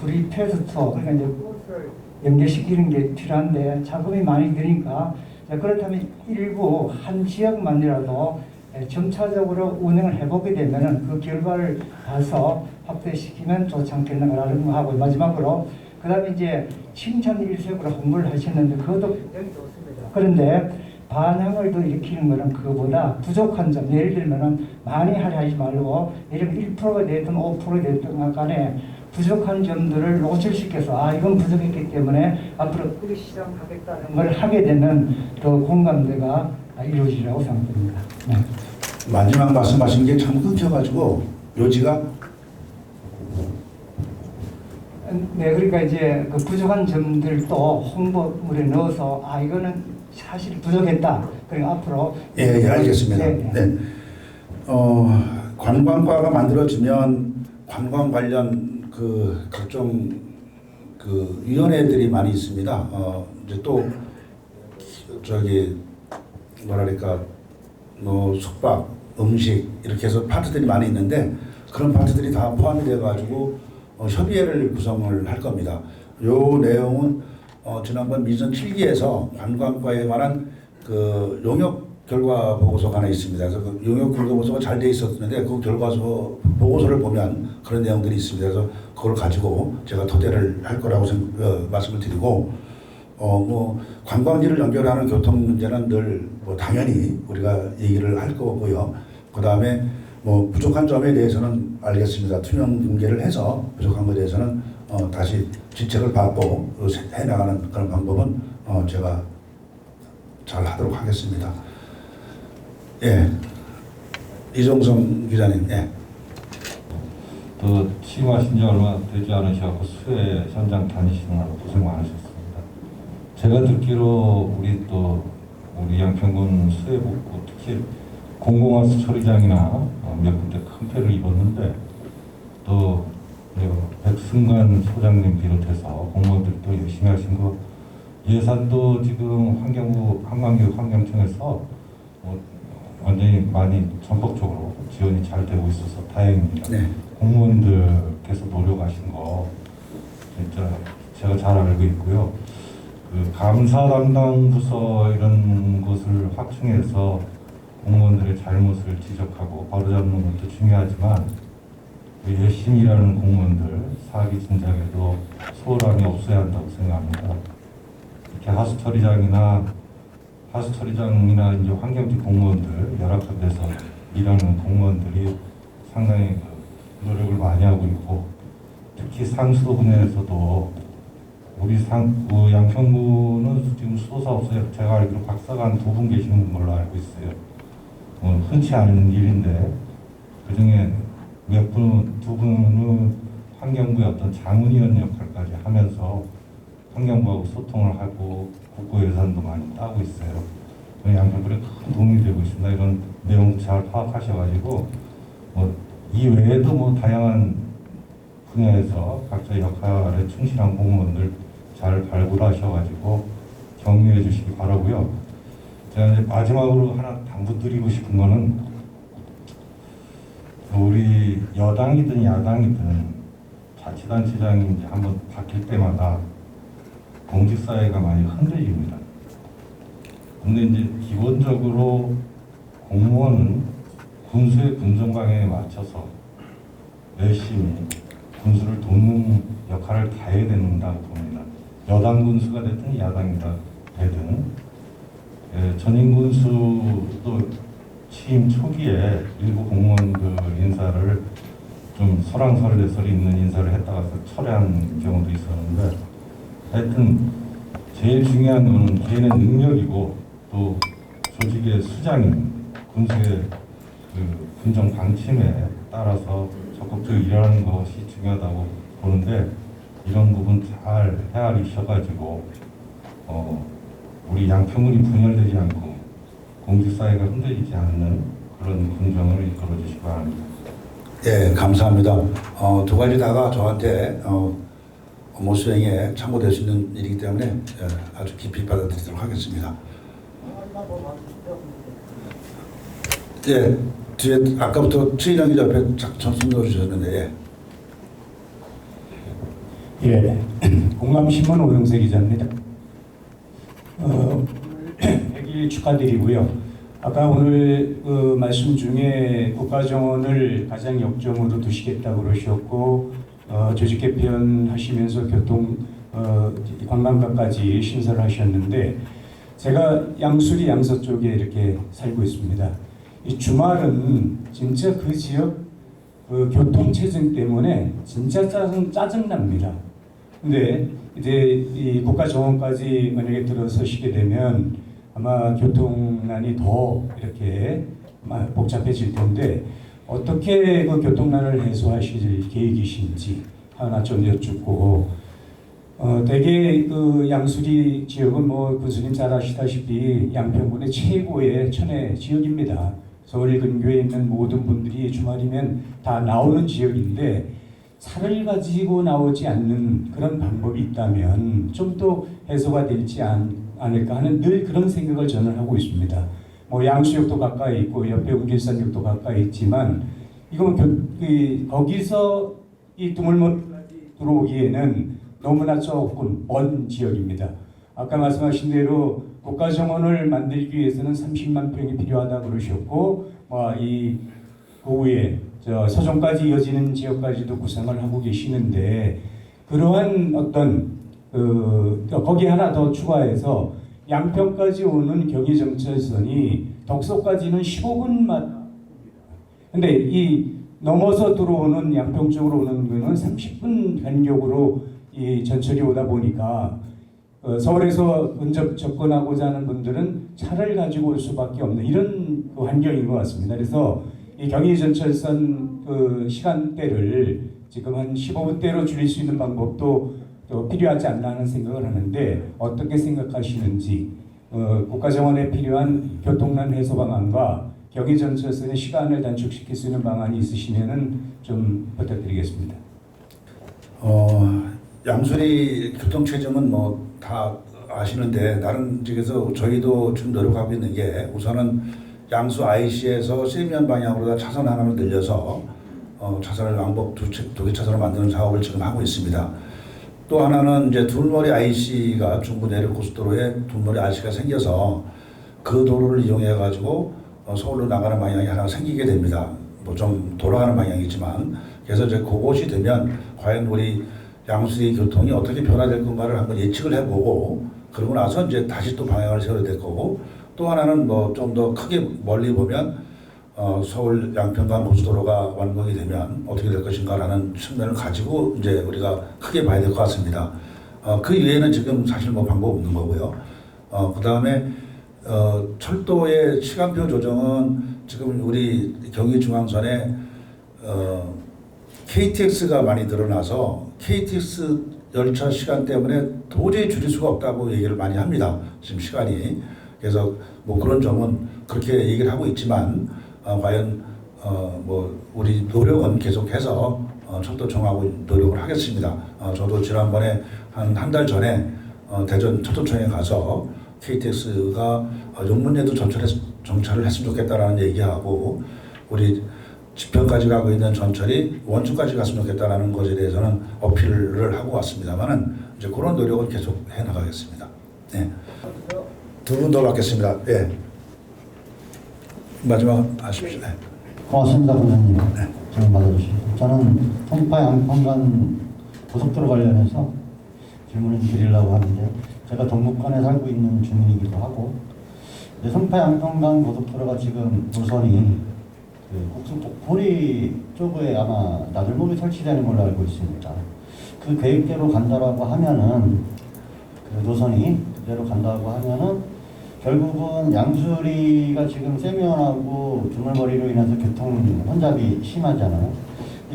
프리패스 투어 그러니까 이제 버스를 연결시키는 게 필요한데 자금이 많이 드니까 그렇다면 일부 한 지역만이라도 점차적으로 운영을 해보게 되면은 그 결과를 봐서 확대시키면 좋지 않겠는가라는 거 하고, 마지막으로 그다음에 이제 칭찬 일색으로 홍보를 하셨는데 그것도 굉장히 좋습니다. 그런데 반향을 더 일으키는 것은 그거보다 부족한 점, 예를 들면은 많이 하려 하지 말고, 예를 들면 1%가 됐든 5%가 됐든 간에 부족한 점들을 노출시켜서 이건 부족했기 때문에 앞으로 그 시장하겠다는 걸 하게 되면 더 공감대가 이루어지라고 생각됩니다. 네. 마지막 말씀하신 게 참 끊겨가지고 요지가 네, 그러니까 이제 그 부족한 점들도 홍보물에 넣어서 이거는 사실 부족했다. 그러니까 앞으로 예, 알겠습니다. 네. 네. 관광과가 만들어지면 관광 관련 그 각종 그 위원회들이 많이 있습니다. 이제 또 저기 뭐랄까 뭐 숙박, 음식 이렇게 해서 파트들이 많이 있는데 그런 파트들이 다 포함이 돼가지고 협의회를 구성을 할 겁니다. 요 내용은 지난번 미전 7기에서 관광과에 관한 그 용역 결과 보고서가 하나 있습니다. 그래서 그 용역 결과 보고서가 잘 돼 있었는데 그 결과서 보고서를 보면 그런 내용들이 있습니다. 그래서 그걸 가지고 제가 토대를 할 거라고 말씀을 드리고 뭐 관광지를 연결하는 교통 문제는 늘 뭐 당연히 우리가 얘기를 할 거고요. 그 다음에 뭐 부족한 점에 대해서는 알겠습니다. 투명 공개를 해서 부족한 것에 대해서는 다시 진책을 받고 해나가는 그런 방법은 제가 잘 하도록 하겠습니다. 예, 이종성 기자님. 예. 또 취임하신 지 얼마 되지 않으셔서 수해 현장 다니시느라 고생 많으셨습니다. 제가 듣기로 우리 양평군 수해복구 특히 공공화수 처리장이나 몇 군데 큰 피해를 입었는데 또 백승관 소장님 비롯해서 공무원들도 열심히 하신 거, 예산도 지금 환경부 한강교육 환경청에서 완전히 많이 전폭적으로 지원이 잘 되고 있어서 다행입니다. 네. 공무원들께서 노력하신 거 진짜 제가 잘 알고 있고요. 그 감사 담당 부서 이런 것을 확충해서 공무원들의 잘못을 지적하고 바로잡는 것도 중요하지만 열심히 일하는 공무원들 사기 진작에도 소홀함이 없어야 한다고 생각합니다. 이렇게 하수처리장이나 이제 환경지 공무원들 열악합에서 일하는 공무원들이 상당히 노력을 많이 하고 있고, 특히 상수도 분야에서도 우리 양평구는 지금 수도사업소에 제가 알기로 박사가 한 2분 계시는 걸로 알고 있어요. 흔치 않은 일인데 그중에 두 분은 환경부의 어떤 자문위원 역할까지 하면서 환경부하고 소통을 하고 국고 예산도 많이 따고 있어요. 양평군에 큰 도움이 되고 있습니다. 이런 내용 잘 파악하셔가지고 이 외에도 다양한 분야에서 각자 역할에 충실한 공무원들 잘 발굴하셔가지고 격려해 주시기 바라고요. 제가 이제 마지막으로 하나 당부드리고 싶은 거는, 우리 여당이든 야당이든 자치단체장이 이제 한번 바뀔 때마다 공직사회가 많이 흔들립니다. 근데 이제 기본적으로 공무원은 군수의 군정 방향에 맞춰서 열심히 군수를 돕는 역할을 다해야 된다고 봅니다. 여당 군수가 됐든 야당이다 되든. 전임 군수도 취임 초기에 일부 공무원들 인사를 좀 설왕설래설이 있는 인사를 했다가 철회한 경우도 있었는데, 하여튼 제일 중요한 건 개인의 능력이고 또 조직의 수장인 군수의 그 군정 방침에 따라서 적극적으로 일하는 것이 중요하다고 보는데, 이런 부분 잘 헤아리셔가지고 우리 양평군이 분열되지 않고 공직사회가 흔들리지 않는 그런 군정을 이끌어 주시기 바랍니다. 예, 감사합니다. 두 가지 다가 저한테 업무 수행에 참고될 수 있는 일이기 때문에 아주 깊이 받아들이도록 하겠습니다. 예, 뒤에 아까부터 최희장 기자 옆에 손 넣어주셨는데, 예, 공감신문 오영세 기자입니다. 100일 축하드리고요. 아까 오늘 그 말씀 중에 국가정원을 가장 역점으로 두시겠다고 그러셨고 조직 개편하시면서 교통 관광가까지 신설을 하셨는데 제가 양수리 양서 쪽에 이렇게 살고 있습니다. 이 주말은 진짜 그 지역 교통체증 때문에 진짜 짜증납니다. 근데 이제 이 국가정원까지 만약에 들어서시게 되면 아마 교통난이 더 이렇게 복잡해질 텐데 어떻게 그 교통난을 해소하실 계획이신지 하나 좀 여쭙고 대개 그 양수리 지역은 뭐 군수님 잘 아시다시피 양평군의 최고의 천혜 지역입니다. 서울 근교에 있는 모든 분들이 주말이면 다 나오는 지역인데 차를 가지고 나오지 않는 그런 방법이 있다면 좀 더 해소가 되지 않을까 하는 늘 그런 생각을 저는 하고 있습니다. 뭐 양수역도 가까이 있고 옆에 운길산역도 가까이 있지만 이건 거기서 이 두물머리까지 들어오기에는 너무나 좁고 먼 지역입니다. 아까 말씀하신 대로 국가정원을 만들기 위해서는 30만 평이 필요하다 그러셨고 이 고위에 서정까지 이어지는 지역까지도 구상을 하고 계시는데 그러한 어떤 거기 하나 더 추가해서 양평까지 오는 경의정철선이 덕소까지는 15분마다 근데 이 넘어서 들어오는 양평 쪽으로 오는 거는 30분 간격으로 이 전철이 오다 보니까 서울에서 먼저 접근하고자 하는 분들은 차를 가지고 올 수밖에 없는 이런 환경인 것 같습니다. 그래서 이 경의전철선 시간대를 지금 한 15분대로 줄일 수 있는 방법도 필요하지 않나 하는 생각을 하는데 어떻게 생각하시는지 국가정원에 필요한 교통난 해소 방안과 경의전철선의 시간을 단축시킬 수 있는 방안이 있으시면은 좀 부탁드리겠습니다. 양수리 교통체증은 뭐 다 아시는데 다른 지역에서 저희도 지금 노력하고 있는 게 우선은 양수 IC에서 세면 방향으로 차선 하나를 늘려서 차선을 왕복 두 개 차선을 만드는 작업을 지금 하고 있습니다. 또 하나는 이제 둘머리 IC가 중부 내륙 고속도로에 둘머리 IC가 생겨서 그 도로를 이용해 가지고 서울로 나가는 방향이 하나 생기게 됩니다. 뭐 좀 돌아가는 방향이지만 그래서 이제 그곳이 되면 과연 우리 양수리 교통이 어떻게 변화될 건가를 한번 예측을 해보고 그러고 나서 이제 다시 또 방향을 세워야 될 거고 또 하나는 뭐 좀 더 크게 멀리 보면 서울 양평간 고속도로가 완공이 되면 어떻게 될 것인가라는 측면을 가지고 이제 우리가 크게 봐야 될 것 같습니다. 그 이외에는 지금 사실 뭐 방법 없는 거고요. 그 다음에 철도의 시간표 조정은 지금 우리 경의중앙선에 KTX가 많이 늘어나서 KTX 열차 시간 때문에 도저히 줄일 수가 없다고 얘기를 많이 합니다. 지금 시간이. 그래서 뭐 그런 점은 그렇게 얘기를 하고 있지만 과연 뭐 우리 노력은 계속해서 철도청하고 노력을 하겠습니다. 저도 지난번에 한 달 전에 대전 철도청에 가서 KTX가 용문에도 정차를 했으면 좋겠다라는 얘기하고 우리 지평까지 가고 있는 전철이 원주까지 갔으면 좋겠다라는 것에 대해서는 어필을 하고 왔습니다만은 이제 그런 노력을 계속 해 나가겠습니다. 네. 두 분 더 받겠습니다. 예. 마지막 하십시오. 네. 고맙습니다, 본사님. 네. 질문 받아주시고 저는 송파 양평간 고속도로 관련해서 질문을 드리려고 하는데 제가 동북권에 살고 있는 주민이기도 하고 송파 양평간 고속도로가 지금 노선이 국수 복포리 쪽에 아마 나들목이 설치되는 걸로 알고 있습니다. 그 계획대로 간다라고 하면은 그 노선이 그대로 간다고 하면은 결국은 양수리가 지금 세면하고 두물머리로 인해서 교통 혼잡이 심하잖아요.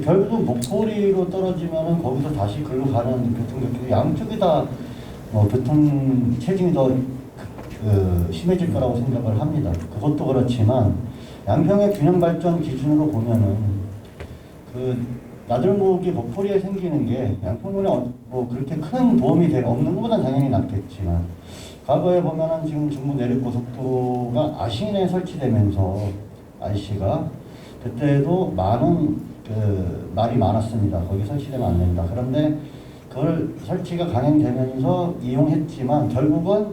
결국은 목포리로 떨어지면은 거기서 다시 글로 가는 교통격이 양쪽이 다 교통 체증이 더 심해질 거라고 생각을 합니다. 그것도 그렇지만 양평의 균형 발전 기준으로 보면은 그 나들목이 목포리에 생기는 게 양평군에 뭐 그렇게 큰 도움이 없는 것보다는 당연히 낫겠지만 과거에 보면은 지금 중부 내륙 고속도로가 아신에 설치되면서 IC가 그때도 많은 말이 많았습니다. 거기 설치되면 안 된다. 그런데 그걸 설치가 강행되면서 이용했지만 결국은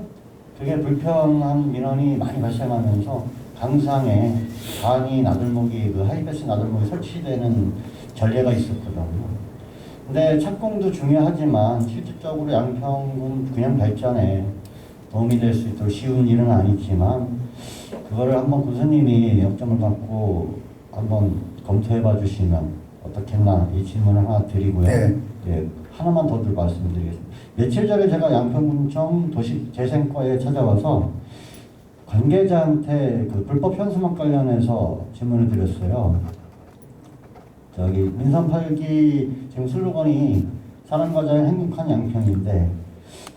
그게 불편한 민원이 많이 발생하면서 강상에 간이 나들목이 그 하이패스 나들목이 설치되는 전례가 있었거든요. 근데 착공도 중요하지만 실질적으로 양평군 그냥 발전에 도움이 될 수 있도록 쉬운 일은 아니지만 그거를 한번 군수님이 역점을 갖고 한번 검토해 봐 주시면 어떻겠나 이 질문을 하나 드리고요. 네. 예, 하나만 더 말씀드리겠습니다. 며칠 전에 제가 양평군청 도시재생과에 찾아와서 관계자한테 그 불법 현수막 관련해서 질문을 드렸어요. 저기 민선 8기 지금 슬로건이 사람과 자연 행복한 양평인데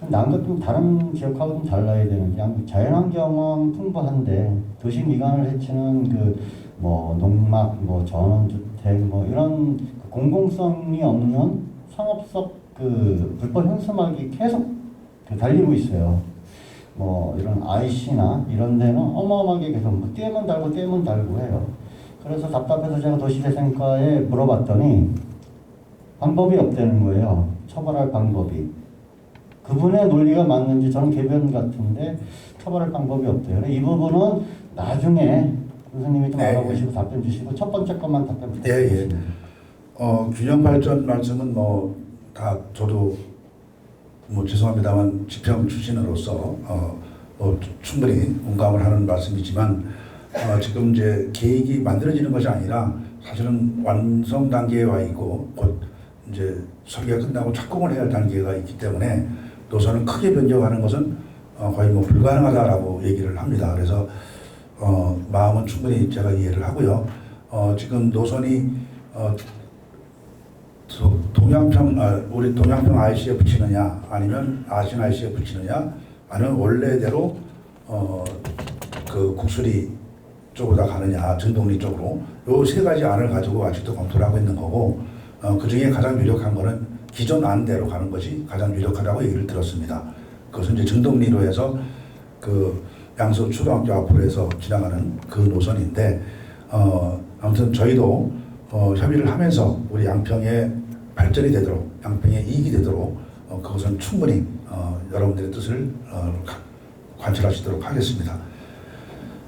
남과 좀 다른 지역하고 좀 달라야 되는지 자연환경은 풍부한데 도시 미관을 해치는 그 뭐 농막, 뭐 전원주택 뭐 이런 공공성이 없는 상업적 그 불법 현수막이 계속 그 달리고 있어요. 뭐 이런 IC나 이런 데는 어마어마하게 계속 뭐 떼면 달고 해요. 그래서 답답해서 제가 도시재생과에 물어봤더니 방법이 없다는 거예요. 처벌할 방법이. 그분의 논리가 맞는지 저는 개변 같은데 처벌할 방법이 없대요. 이 부분은 나중에 교수님이 좀 알아보시고 답변 주시고 첫 번째 것만 답변 부탁드립니다. 균형 발전 말씀은 뭐 다 저도 뭐 죄송합니다만 지평 출신으로서 충분히 공감을 하는 말씀이지만 지금 이제 계획이 만들어지는 것이 아니라 사실은 완성 단계에 와 있고 곧 이제 설계가 끝나고 착공을 해야 할 단계가 있기 때문에 노선을 크게 변경하는 것은 거의 뭐 불가능하다라고 얘기를 합니다. 그래서 마음은 충분히 제가 이해를 하고요. 지금 노선이 우리 동양평 IC에 붙이느냐 아니면 아신 IC에 붙이느냐 아니면 원래대로 그 국수리 쪽으로 다 가느냐 전동리 쪽으로 요 세 가지 안을 가지고 아직도 검토를 하고 있는 거고 그 중에 가장 유력한 거는 기존 안대로 가는 것이 가장 유력하다고 얘기를 들었습니다. 그것은 이제 전동리로 해서 그 양서 초등학교 앞으로 해서 지나가는 그 노선인데 아무튼 저희도 협의를 하면서 우리 양평의 발전이 되도록 양평의 이익이 되도록 그것은 충분히 여러분들의 뜻을 관철하시도록 하겠습니다.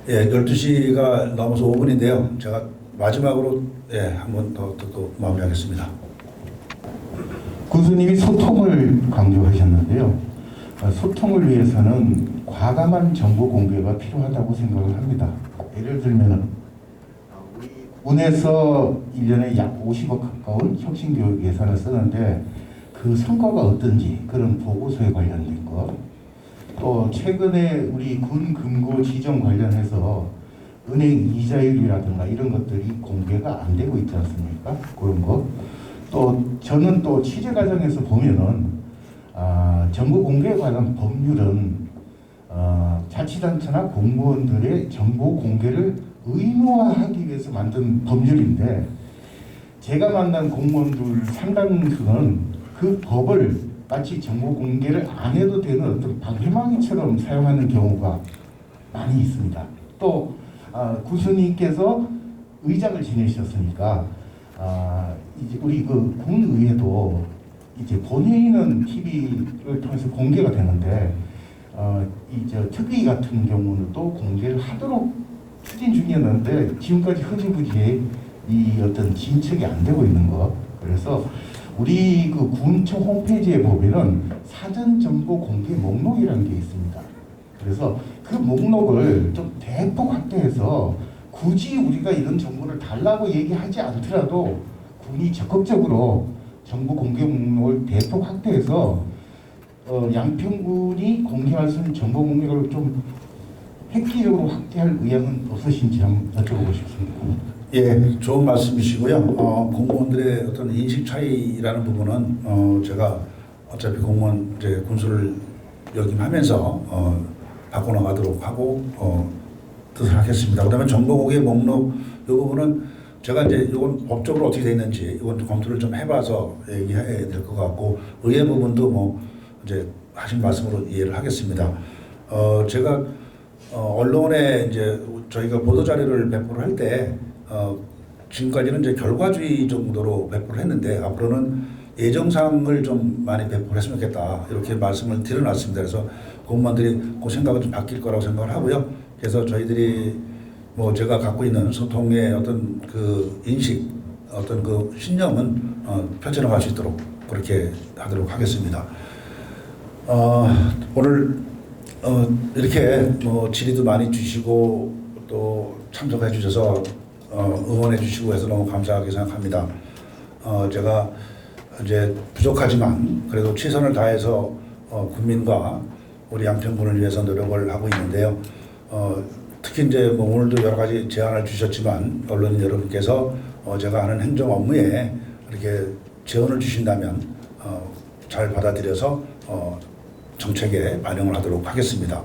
예, 12시가 넘어서 5분인데요. 제가 마지막으로 한 번 더 듣고 마무리하겠습니다. 군수님이 소통을 강조하셨는데요. 소통을 위해서는 과감한 정보 공개가 필요하다고 생각을 합니다. 예를 들면 군에서 1년에 약 50억 가까운 혁신교육 예산을 쓰는데 그 성과가 어떤지 그런 보고서에 관련된 것, 또 최근에 우리 군 금고 지정 관련해서 은행 이자율이라든가 이런 것들이 공개가 안 되고 있지 않습니까? 그런 거. 또 저는 또 취재 과정에서 보면은 정보 공개에 관한 법률은 자치단체나 공무원들의 정보 공개를 의무화하기 위해서 만든 법률인데 제가 만난 공무원들 상당수는 그 법을 마치 정보 공개를 안 해도 되는 어떤 방해망이처럼 사용하는 경우가 많이 있습니다. 또 구수님께서 의장을 지내셨으니까 이제 우리 그 군의회도 이제 본회의는 TV를 통해서 공개가 되는데 이제 특위 같은 경우는 또 공개를 하도록 추진 중이었는데 지금까지 흐지부지 이 어떤 진척이 안 되고 있는 것. 그래서 우리 그 군청 홈페이지에 보면은 사전 정보 공개 목록이라는 게 있습니다. 그래서 그 목록을 좀 대폭 확대해서 굳이 우리가 이런 정보를 달라고 얘기하지 않더라도 군이 적극적으로 정보 공개 목록을 대폭 확대해서 양평군이 공개할 수 있는 정보 공개를 좀 획기적으로 확대할 의향은 없으신지 한번 여쭤보고 싶습니다. 예, 좋은 말씀이시고요. 공무원들의 어떤 인식 차이라는 부분은 제가 어차피 공무원 이제 군수를 역임하면서 바꿔나가도록 하고 뜻을 하겠습니다. 그다음에 정보공개 목록 이 부분은 제가 이제 이건 법적으로 어떻게 돼 있는지 이건 좀 검토를 좀 해봐서 얘기해야 될 것 같고 의회 부분도 뭐 이제 하신 말씀으로 이해를 하겠습니다. 제가 언론에 이제 저희가 보도 자료를 배포를 할 때 지금까지는 이제 결과주의 정도로 배포를 했는데 앞으로는 예정사항을 좀 많이 배포를 했으면 좋겠다 이렇게 말씀을 드려놨습니다. 그래서 공무원들이 그 생각은 좀 바뀔 거라고 생각을 하고요. 그래서 저희들이 뭐 제가 갖고 있는 소통의 어떤 그 인식, 어떤 그 신념은 펼쳐나갈 수 있도록 그렇게 하도록 하겠습니다. 오늘 이렇게 뭐 질의도 많이 주시고 또 참석해 주셔서 응원해 주시고 해서 너무 감사하게 생각합니다. 제가 이제 부족하지만 그래도 최선을 다해서 국민과 우리 양평군을 위해서 노력을 하고 있는데요. 특히 이제 뭐 오늘도 여러 가지 제안을 주셨지만 언론인 여러분께서 제가 하는 행정 업무에 이렇게 지원을 주신다면 잘 받아들여서 정책에 반영을 하도록 하겠습니다.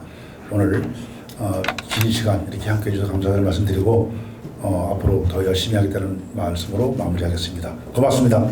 오늘 긴 시간 이렇게 함께해 주셔서 감사를 말씀드리고 앞으로 더 열심히 하겠다는 말씀으로 마무리하겠습니다. 고맙습니다.